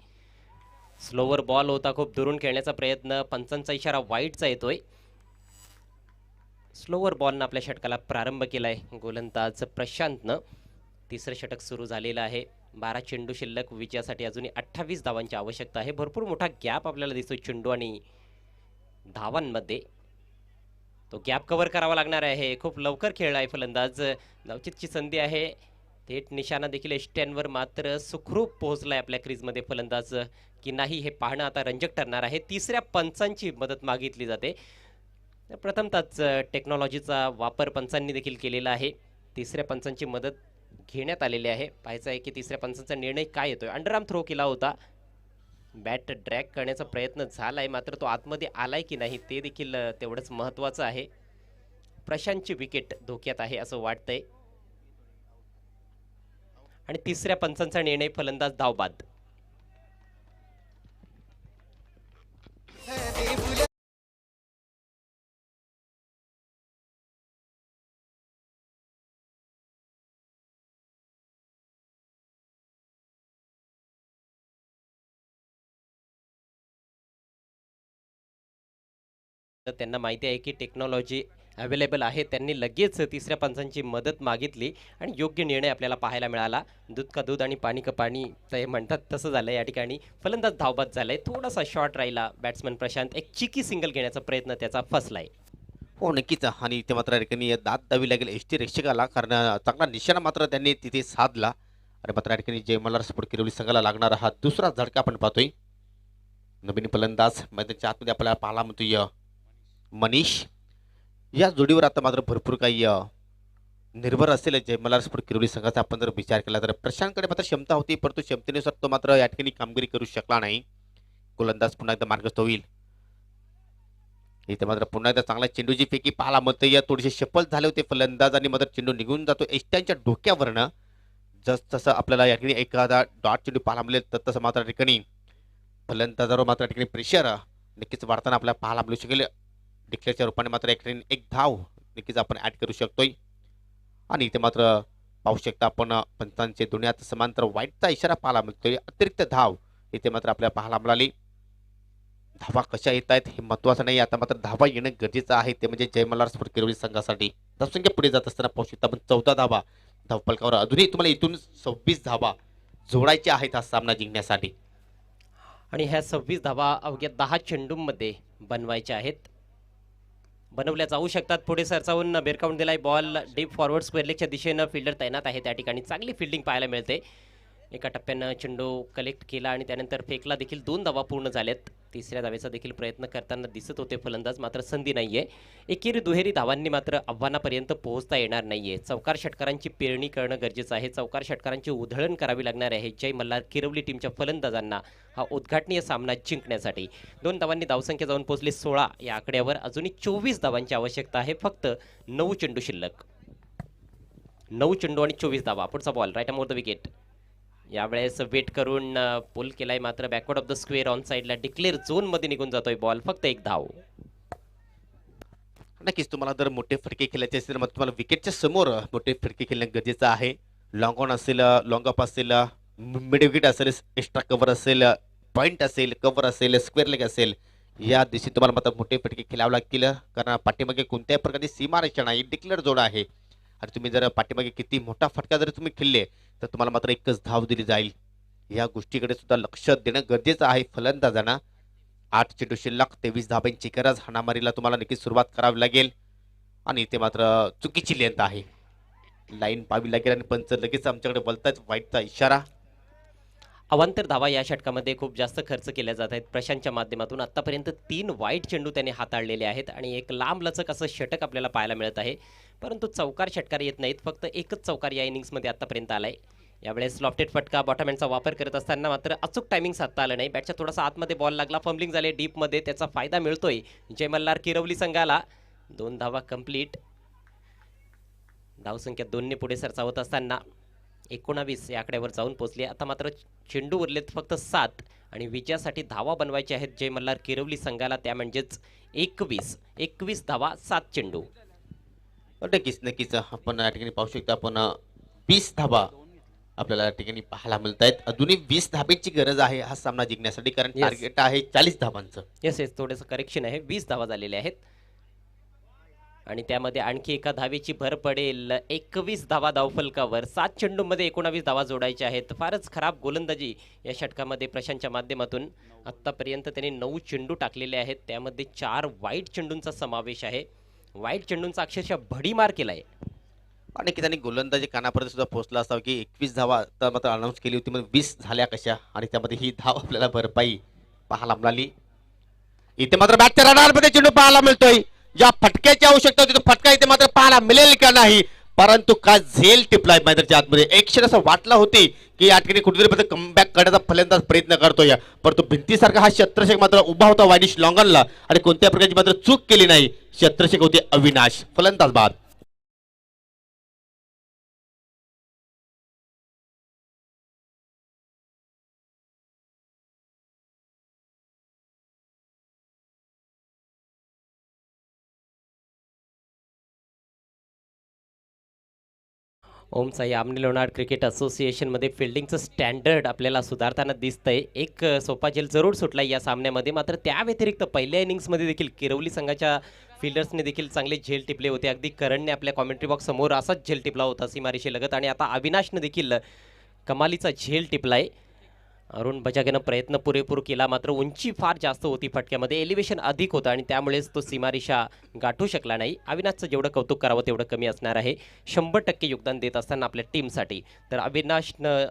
स्लोवर बॉल होता, खूप दुरून खेळण्याचा प्रयत्न, पंचांचा इशारा वाईटचा येतोय. स्लोवर बॉलनं आपल्या षटकाला प्रारंभ केलाय गोलंदाज प्रशांतनं. तिसरं षटक सुरू झालेलं आहे. 12 चेंडू शिल्लक, विजयासाठी अजूनही 28 धावांची आवश्यकता आहे. भरपूर मोठा गॅप आपल्याला दिसतो चेंडू आणि धावांमध्ये. तो गॅप कव्हर करावा लागणार आहे. खूप लवकर खेळला आहे फलंदाज. नवचितची संधी आहे. थेट निशाणा देखील एष्ट्यांवर, मात्र सुखरूप पोहोचलाय आपल्या क्रीजमध्ये फलंदाज की नाही हे पाहणं आता रंजक ठरणार आहे. तिसऱ्या पंचांची मदत मागितली जाते. प्रथमतःच टेक्नॉलॉजीचा वापर पंचांनी देखील केलेला आहे. तिसऱ्या पंचांची मदत घेण्यात आलेली आहे. पाहायचं आहे की तिसऱ्या पंचांचा निर्णय काय येतोय. अंडरआर्म थ्रो केला होता. बॅट ड्रॅग करण्याचा प्रयत्न झालाय, मात्र तो आतमध्ये आलाय की नाही ते देखील तेवढंच महत्त्वाचं आहे. प्रशांतची विकेट धोक्यात आहे असं वाटतंय. आणि तिसऱ्या पंचांचा निर्णय, फलंदाज धावबाद. तर त्यांना माहिती आहे की टेक्नॉलॉजी अवेलेबल आहे. त्यांनी लगेच तिसऱ्या पंचांची मदत मागितली आणि योग्य निर्णय आपल्याला पाहायला मिळाला. दूध का दूध आणि पाणी का पाणी ते म्हणतात तसं झालं या ठिकाणी. फलंदाज धावबाद झालाय. थोडासा शॉट राहिला बॅट्समन प्रशांत. एक चिकी सिंगल घेण्याचा प्रयत्न त्याचा फसलाय. हो नक्कीच. आणि इथे मात्र या ठिकाणी दाद द्यावी लागेल एसटी रक्षकाला, कारण चांगला निशाणा मात्र त्यांनी तिथे साधला. आणि मात्र या ठिकाणी जय मल्हार स्पोर्ट किरोली संघाला लागणारा हा दुसरा झटका आपण पाहतोय. नवीन फलंदाज मैदानाच्या आतमध्ये आपल्याला पाहायला मिळतोय मनीष. या जोडीवर आता मात्र भरपूर काही निर्भर असेल जय मल्हार स्पोर्ट किरोली संघाचा. आपण जर विचार केला तर प्रशांतकडे मात्र क्षमता होती, परंतु क्षमतेनुसार तो मात्र या ठिकाणी कामगिरी करू शकला नाही. गोलंदाज पुन्हा एकदा मार्गस्थ होईल. इथे मात्र पुन्हा एकदा चांगला चेंडूची फेकी पाहायला मिळते. या थोडेसे सफल झाले होते फलंदाज आणि मात्र चेंडू निघून जातो एष्ट्यांच्या डोक्यावरनं. जसं आपल्याला या ठिकाणी एखादा डॉट चेंडू पाहायला मिळेल तर तसं मात्र या ठिकाणी फलंदाजावर मात्र या ठिकाणी प्रेशर नक्कीच वाढताना आपल्याला पाहायला मिळू शकेल. डिक्लेअरच्या रूपाने मात्र एक धाव नक्कीच आपण ॲड करू शकतोय. आणि इथे मात्र पाहू शकता आपण पंचांचे दोन्ही समांतर वाईटचा इशारा पाहायला मिळतोय. अतिरिक्त धाव इथे मात्र आपल्याला पाहायला मिळाली. धावा कशा येत आहेत हे महत्त्वाचं नाही, आता मात्र धावा येणं गरजेचं आहे. ते म्हणजे जय मल्हार स्पोर्ट किरोली संघासाठी धावसंख्या पुढे जात असताना पाहू शकता आपण 14 धावा धावफलकावर. अजूनही तुम्हाला इथून 26 धावा जोडायच्या आहेत हा सामना जिंकण्यासाठी. आणि ह्या 26 धावा अवघ्या 10 चेंडूंमध्ये बनवायच्या आहेत. बनवल्या जाऊ शकतात. पुढे सरसावून बेरकावून दिलाय बॉल. डीप फॉरवर्ड स्क्वेअर लेगच्या दिशेनं फिल्डर तैनात आहे. त्या ठिकाणी चांगली फिल्डिंग पाहायला मिळते. एका टप्प्यानं चेंडू कलेक्ट केला आणि त्यानंतर फेकला देखील. 2 धावा पूर्ण झाल्यात. तिसऱ्या धावेचा देखील प्रयत्न करताना दिसत होते फलंदाज, मात्र संधी नाहीये. एकेरी दुहेरी धावांनी मात्र आव्हानापर्यंत पोहोचता येणार नाहीये. चौकार षटकारांची पेरणी करणं गरजेचं आहे. चौकार षटकारांची उधळण करावी लागणार आहे जय मल्हार किरवली टीमच्या फलंदाजांना हा उद्घाटनीय सामना जिंकण्यासाठी. 2 धावांनी धावसंख्या जाऊन पोहोचली 16 या आकड्यावर. अजूनही 24 धावांची आवश्यकता आहे. फक्त 9 चेंडू शिल्लक. 9 चेंडू आणि 24 धावा. पुढचा ball right more the wicket. यावेळेस वेट करून पुल केलाय, मात्र backward of the square on साईडला डिक्लेअर झोन मध्ये निघून जातोय बॉल. फक्त 1 धाव. नक्कीच तुम्हाला जर मोठे फटके खेळायचे असेल मग तुम्हाला विकेटच्या समोर मोठे फटके खेळणं गरजेचं आहे. लॉंग ऑन असेल, लॉंग अप असेल, मिड विकेट असेल, एक्स्ट्रा कव्हर असेल, पॉईंट असेल, कव्हर असेल, स्क्वेअर लेग असेल, या दिवशी तुम्हाला मात्र मोठे फटके खेळावे लागतील. कारण पाठीमागे कोणत्याही प्रकारची सीमारेषा नाही, डिक्लेअर जोड आहे. आणि तुम्ही जर पाठीमागे किती मोठा फटका जरी तुम्ही खेळले तर तुम्हाला मात्र एकच धाव दिली जाईल. या गोष्टीकडे सुद्धा लक्ष देणं गरजेचं आहे फलंदाजांना. 8 चेंडू शिल्लक, 23 धाब्यांची गरज. हाणामारीला तुम्हाला नक्कीच सुरुवात करावी लागेल. आणि इथे मात्र चुकीची लेंथ आहे, लाईन पाहावी लागेल. आणि पंच लगेच आमच्याकडे बोलतात वाईटचा इशारा. अवांतर धावा या षटकामध्ये खूप जास्त खर्च केल्या जात आहेत प्रशांतच्या माध्यमातून. आतापर्यंत 3 वाईट चेंडू त्याने हाताळलेले आहेत आणि एक लांब लचक असं षटक आपल्याला पाहायला मिळत आहे. परंतु चौकार षटकार येत नाहीत. फक्त एकच चौकार या इनिंग्समध्ये आतापर्यंत आलाय. यावेळेस लॉफ्टेड फटका बॉटमहँडचा वापर करत असताना मात्र अचूक टायमिंग साधता आलं नाही. बॅटच्या थोडासा आतमध्ये बॉल लागला, फंबलिंग झाले डीपमध्ये. त्याचा फायदा मिळतोय जय मल्हार किरवली संघाला. 2 धावा कंप्लीट. धावसंख्या 2ने पुढे सरसावत असताना 19 या आकड्यावर जाऊन पोहोचली. आता मात्र चेंडू उरलेत फक्त 7 आणि विजयासाठी धावा बनवायच्या आहेत जय मल्हार किरवली संघाला. त्या म्हणजेच 21 धावा 7 चेंडू. नक्कीच आपण या ठिकाणी पाहू शकतो. आपण 20 धावा आपल्याला या ठिकाणी पाहायला मिळत आहेत. अजूनही 20 धाब्यांची गरज आहे हा सामना जिंकण्यासाठी, कारण टार्गेट आहे 40 धावांचं. येस थोडंसं करेक्शन आहे. 20 धावा झालेल्या आहेत. आणि त्यामध्ये आणखी एका धावेची भर पडेल. 21 धावा धावफलकावर, 7 चेंडूमध्ये 19 धावा जोडायच्या आहेत. फारच खराब गोलंदाजी या षटकामध्ये प्रशांतच्या माध्यमातून. आत्तापर्यंत त्यांनी 9 चेंडू टाकलेले आहेत, त्यामध्ये 4 वाईट चेंडूंचा समावेश आहे. वाईट चेंडूंचा अक्षरशः भडीमार केलाय. आणि की त्यांनी गोलंदाजी कानापर्यंत सुद्धा पोहोचला असावं की 21 धावा तर मात्र अनाऊन्स केली होती, मग 20 झाल्या कशा, आणि त्यामध्ये ही धाव आपल्याला भरपाई पाहायला मिळाली. इथे मात्र बॅटच्या रडारमध्ये चेंडू पाहायला मिळतोय. ज्या फटक्याची आवश्यकता होती तो फटका इथे मात्र पाहायला मिळेल का नाही, परंतु का झेल टिपलाय मैदानाच्या आतमध्ये. एक क्षण असं वाटलं होती की या ठिकाणी कुठेतरी कमबॅक करण्याचा फलंदाज प्रयत्न करतोय, परंतु भिंतीसारखा हा शत्रशेख मात्र उभा होता वायडिश लॉंगनला आणि कोणत्या प्रकारची मात्र चूक केली नाही. शत्रशेख होते अविनाश, फलंदाज बाद. ओम साई आमने लोणार क्रिकेट असोसिएशनमध्ये फिल्डिंगचं स्टँडर्ड आपल्याला सुधारताना दिसतंय. एक सोपा झेल जरूर सुटला या सामन्यामध्ये, मात्र त्या व्यतिरिक्त पहिल्या इनिंग्समध्ये देखील किरवली संघाच्या फिल्डर्सने देखील चांगले झेल टिपले होते. अगदी करणने आपल्या कॉमेंट्री बॉक्स समोर असाच झेल टिपला होता सीमारेषे लगत, आणि आता अविनाशने देखील कमालीचा झेल टिपलाय. अरुण बजागेनं प्रयत्न पुरेपूर केला, मात्र उंची फार जास्त होती फटक्यामध्ये, एलिव्हेशन अधिक होतं आणि त्यामुळेच तो सीमारेषा गाठू शकला नाही. अविनाशचं जेवढं कौतुक करावं तेवढं कमी असणार आहे. 100% योगदान देत असताना आपल्या टीमसाठी. तर अविनाशनं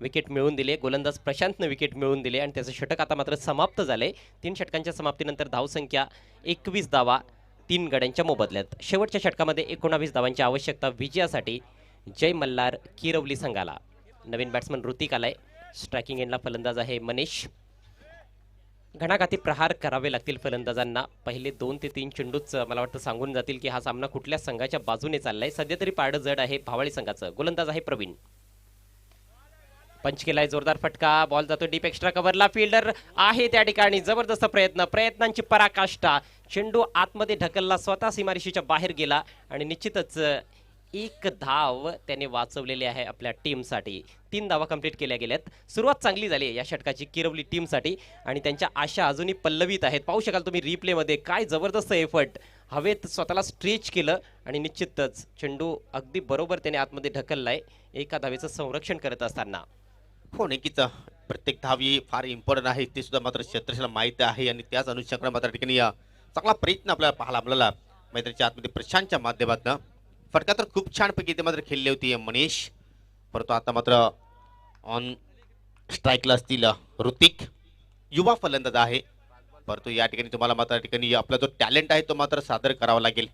विकेट मिळवून दिले, गोलंदाज प्रशांतनं विकेट मिळवून दिले आणि त्याचं षटक आता मात्र समाप्त झाले. 3 षटकांच्या समाप्तीनंतर धावसंख्या 21 धावा 3 गड्यांच्या मोबदल्यात. शेवटच्या षटकामध्ये 19 धावांची आवश्यकता विजयासाठी जय मल्हार किरवली संघाला. नवीन बॅट्समन ऋतिक आलाय. स्ट्रायकिंग एंडला फलंदाज आहे मनीष. घणाघाती प्रहार करावे लागतील फलंदाजांना. पहिले 2 ते 3 चेंडूच मला वाटतं सांगून जातील की हा सामना कुठल्या संघाच्या बाजूने चाललाय. सध्या तरी पारडं जड आहे भावाळी संघाचं. गोलंदाज आहे प्रवीण. पंच केलाय, जोरदार फटका, बॉल जातो डीप एक्स्ट्रा कव्हरला. फिल्डर आहे त्या ठिकाणी, जबरदस्त प्रयत्नांची पराकाष्ठा. चेंडू आतमध्ये ढकलला, स्वतः सीमारेषेच्या बाहेर गेला आणि निश्चितच 1 धाव त्याने वाचवलेली आहे आपल्या टीमसाठी. 3 धावा कंप्लीट केल्या गेल्यात. सुरुवात चांगली झाली या षटकाची किरवली टीमसाठी आणि त्यांच्या आशा अजूनही पल्लवीत आहेत. पाहू शकाल तुम्ही रिप्लेमध्ये, काय जबरदस्त एफर्ट. हवेत स्वतःला स्ट्रेच केलं आणि निश्चितच चेंडू अगदी बरोबर त्याने आतमध्ये ढकललाय, एका धावेचं संरक्षण करत असताना. हो, नक्कीच प्रत्येक धाव ही फार इम्पॉर्टंट आहे, ते सुद्धा मात्र शत्रशेला माहीत आहे आणि त्याच अनुषंगाने मात्र ठिकाणी चांगला प्रयत्न आपल्याला पाहायला मिळाला मैदानाच्या आतमध्ये प्रशांतच्या माध्यमातून. फटका तर खूप छानपैकी ते मात्र खेळले होते मनीष, परंतु आता मात्र ऑन स्ट्राईकला असतील ऋतिक, युवा फलंदाज आहे, परंतु या ठिकाणी तुम्हाला मात्र ठिकाणी आपला जो टॅलेंट आहे तो मात्र सादर करावा लागेल.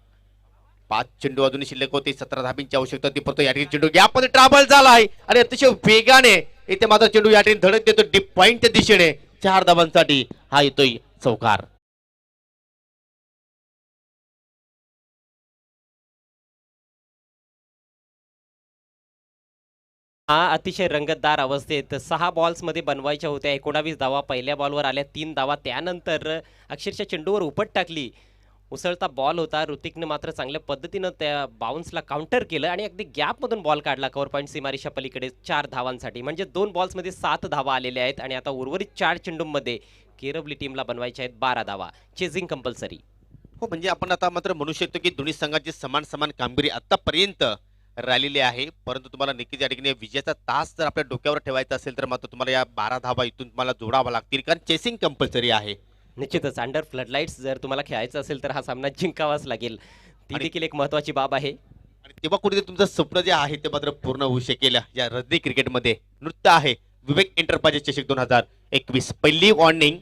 5 चेंडू अजूनही शिल्लक होते, 17 धाबींची आवश्यकता होती, परंतु या ठिकाणी चेंडू गॅपमध्ये ट्रॅव्हल झाला आहे आणि अतिशय वेगाने इथे मात्र चेंडू या ठिकाणी धडक देतो डीप पॉइंटच्या दिशेने. 4 धाबांसाठी हा येतोय चौकार. हा अतिशय रंगतदार अवस्थेत 6 बॉल्समध्ये बनवायच्या होत्या. 19 धावा पहिल्या बॉलवर आल्या, 3 धावा त्यानंतर अक्षरशः चेंडूवर उपट टाकली. उसळता बॉल होता, ऋतिकनं मात्र चांगल्या पद्धतीनं त्या बाउन्सला काउंटर केलं आणि अगदी गॅपमधून बॉल काढला कव्हर पॉईंट सीमारेषा पलीकडे 4 धावांसाठी. म्हणजे 2 बॉल्समध्ये 7 धावा आलेल्या आहेत आणि आता उर्वरित 4 चेंडूंमध्ये केरवली टीमला बनवायच्या आहेत 12 धावा. चेझिंग कंपल्सरी. हो, म्हणजे आपण आता मात्र म्हणू शकतो की दोन्ही संघांची समान समान कामगिरी आतापर्यंत राहिलेली आहे, परंतु तुम्हाला नक्कीच या ठिकाणी विजयाचा तास जर आपल्या डोक्यावर ठेवायचा असेल तर मात्र तुम्हाला या 12 धावा इथून तुम्हाला जोडावा लागतील, कारण चेसिंग कंपल्सरी आहे. निश्चितच अंडर फ्लडलाईट्स जर तुम्हाला खेळायचं असेल तर हा सामना जिंकावाच लागेल. ती देखील एक महत्त्वाची बाब आहे. आणि तेव्हा कुठेतरी तुमचं स्वप्न जे आहे ते मात्र पूर्ण होऊ शकेल. या रद्दी क्रिकेटमध्ये नृत्य आहे विवेक एंटरप्राइजेस चषक 2021. पहिली वॉर्निंग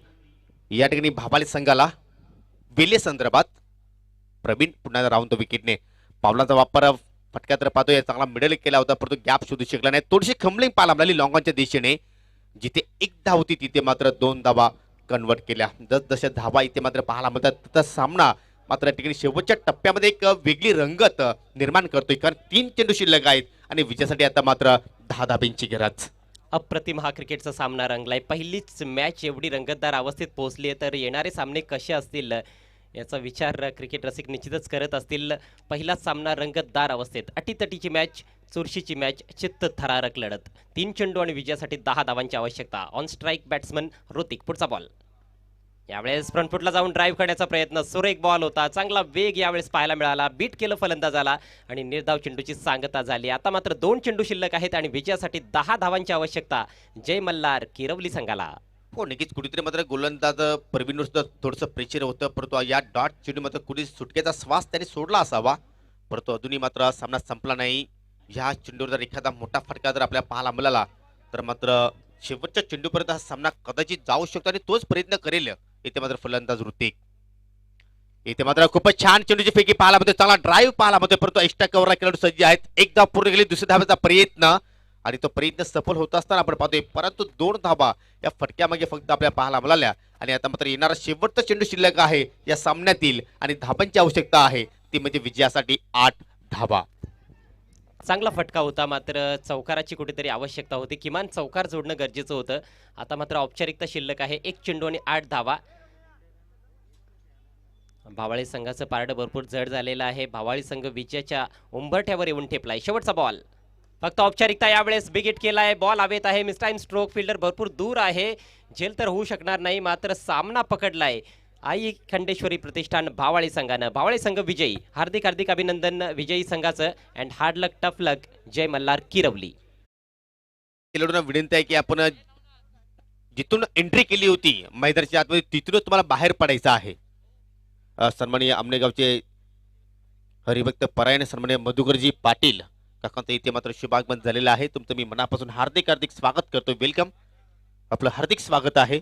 या ठिकाणी भावाली संघाला वेले संदर्भात. प्रवीण पुन्हा राऊंड विकेटने पावलाचा वापर फटक्या तर पाहतोय, चांगला मिडल केला होता परंतु गॅप शोधू शकला नाही. थोडीशी खमलिंग पाहायला मिळाली लॉंगॉनच्या दिशेने. जिथे 1 धाव होती तिथे मात्र 2 धावा कन्वर्ट केल्या. जसजशा धावा इथे मात्र पाहायला मिळतात तसा सामना मात्र या ठिकाणी शेवटच्या टप्प्यामध्ये एक वेगळी रंगत निर्माण करतोय, कारण 3 चेंडू शिल्लक आहेत आणि विजयासाठी आता मात्र 10 धाब्यांची गरज. अप्रतिम हा क्रिकेटचा सामना रंगलाय. पहिलीच मॅच एवढी रंगतदार अवस्थेत पोहोचली आहे, तर येणारे सामने कसे असतील याचा विचार क्रिकेट रसिक निश्चितच करत असतील. पहिलाच सामना रंगतदार अवस्थेत, अटीतटीची मॅच, चुरशीची मॅच, चित्त थरारक लढत. 3 चेंडू आणि विजयासाठी 10 धावांची आवश्यकता. On strike batsman Hrithik. पुढचा बॉल यावेळेस फ्रंट फुटला जाऊन ड्राईव्ह करण्याचा प्रयत्न, सुरेख बॉल होता, चांगला वेग यावेळेस पाहायला मिळाला, बीट केलं फलंदाजाला आणि निर्धाव चेंडूची सांगता झाली. आता मात्र 2 चेंडू शिल्लक आहेत आणि विजयासाठी 10 धावांची आवश्यकता जय मल्हार किरवली संघाला. हो नक्कीच कुठेतरी मात्र गोलंदाज प्रवीणवर सुद्धा थोडंसं प्रेशर होतं, परंतु या डॉट चेंडू मात्र कुठे सुटकेचा श्वास त्याने सोडला असावा, परंतु अजूनही मात्र सामना संपला नाही. ह्या चेंडूवर जर एखादा मोठा फटका जर आपल्याला पाहायला मिळाला तर मात्र शेवटच्या चेंडूपर्यंत हा सामना कदाचित जाऊ शकतो आणि तोच प्रयत्न करेल इथे मात्र फलंदाज ऋतिक. इथे मात्र खूपच छान चेंडूची फेकी पाहायला मिळते, चांगला ड्राईव्ह पाहायला मिळतो, परंतु एक्स्ट्रा कव्हरला खेळाडू सज्ज आहेत. एक धाव पूर्ण केली, दुसऱ्या धावेचा प्रयत्न आणि तो प्रयत्न सफल होत असताना आपण पाहतोय, परंतु 2 धावा या फटक्यामागे फक्त आपल्याला पाहायला मिळाल्या. आणि आता मात्र येणारा शेवटचा चेंडू शिल्लक आहे या सामन्यातील आणि धावांची आवश्यकता आहे ती म्हणजे विजयासाठी 8 धावा. चांगला फटका होता, मात्र चौकाराची कुठेतरी आवश्यकता होती, किमान चौकार जोडणं गरजेचं होतं. आता मात्र औपचारिकता शिल्लक आहे, 1 चेंडू आणि 8 धावा. भावाळी संघाचं पारडं भरपूर जड झालेलं आहे. भावाळी संघ विजयाच्या उंबरठ्यावर येऊन ठेपलाय. शेवटचा बॉल, फक्त औपचारिकता यावेळेस बिगिट केलाय, बॉल हवेत आहे, मिस टाइम स्ट्रोक, फिल्डर भरपूर दूर आहे, झेल तर होऊ शकणार नाही, मात्र सामना पकडलाय आई खंडेश्वरी प्रतिष्ठान भावाळी संघानं. भावाळी संघ विजयी, हार्दिक हार्दिक अभिनंदन विजयी संघाचं. अँड हार्ड लक टफ लक जय मल्हार किरवली. खेळाडूंना विनंती आहे की आपण जिथून एंट्री केली होती मैदानाच्या आतमध्ये तिथूनच तुम्हाला बाहेर पडायचं आहे. सन्माननीय आमनेगावचे हरिभक्त परायण सन्माननीय मधुकरजी पाटील काकांचं इथे मात्र शुभागमन झालेलं आहे. तुमचं मी मनापासून हार्दिक हार्दिक स्वागत करतो. वेलकम, आपलं हार्दिक स्वागत आहे.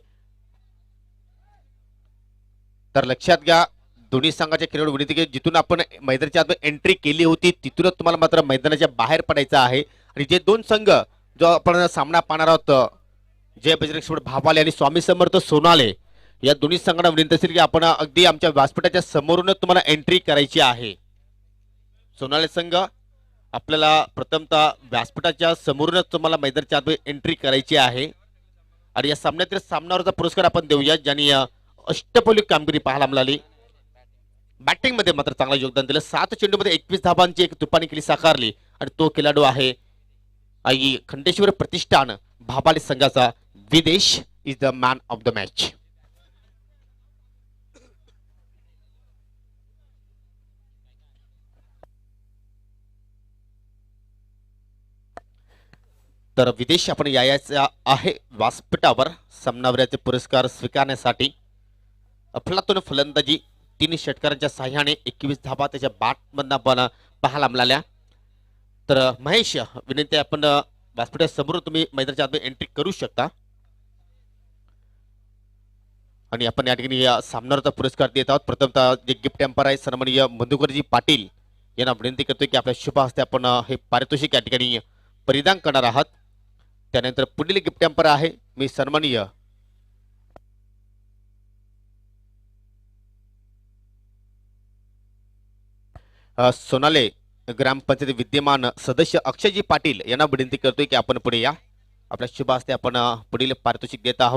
तर लक्षात घ्या, दोन्ही संघाच्या खेळाडू विनंती की जिथून आपण मैदानाच्या आत एंट्री केली होती तिथूनच तुम्हाला मात्र मैदानाच्या बाहेर पडायचं आहे. आणि जे 2 संघ जो आपण सामना पाहणार आहोत, जय बजरंग सोड भावाले आणि स्वामी समर्थ सोनाले, या दोन्ही संघांना विनंती असेल की आपण अगदी आमच्या व्यासपीठाच्या समोरूनच तुम्हाला एंट्री करायची आहे. सोनाले संघ आपल्याला प्रथमतः व्यासपीठाच्या समोरूनच तुम्हाला मैदानाच्या आत एंट्री करायची आहे. आणि या सामन्यातील सामनावरचा पुरस्कार आपण देऊया ज्यांनी अष्टपैलू कामगिरी पाहायला मिळाली. बॅटिंग मध्ये मात्र चांगलं योगदान दिलं, 7 चेंडूमध्ये 21 धावांची एक तुपानी केली साकारली आणि तो खेळाडू आहे आई खंडेश्वर प्रतिष्ठान भाबाली संघाचा विदेश is the man of the match. तर विदेश आपण यायचा आहे व्यासपीठावर सामनावीराचे पुरस्कार स्वीकारण्यासाठी. अफलातून फलंदाजी, 3 षटकारांच्या साह्याने 21 धावा त्याच्या बॅटमधून आपण पाहायला मिळाल्या. तर महेश विनंती आहे, आपण व्यासपीठासमोर तुम्ही मैदानाच्या आत एंट्री करू शकता. आणि आपण या ठिकाणी या सामन्यावरचा पुरस्कार देत आहोत. प्रथमतः जे गिफ्ट एम्पायर आहे सन्माननीय मधुकरजी पाटील यांना विनंती करतोय की आपल्या शुभ हस्ते आपण हे पारितोषिक या ठिकाणी परिधान करणार आहात. त्यानंतर पुढील गिफ्ट एम्पायर आहे मी सन्माननीय सोनाले ग्रामपंचायत विद्यमान सदस्य अक्षयजी पाटील यांना विनंती करतोय की आपण पुढे या. आपल्या शुभ हस्ते आपण पुढील पारितोषिक देत आहोत.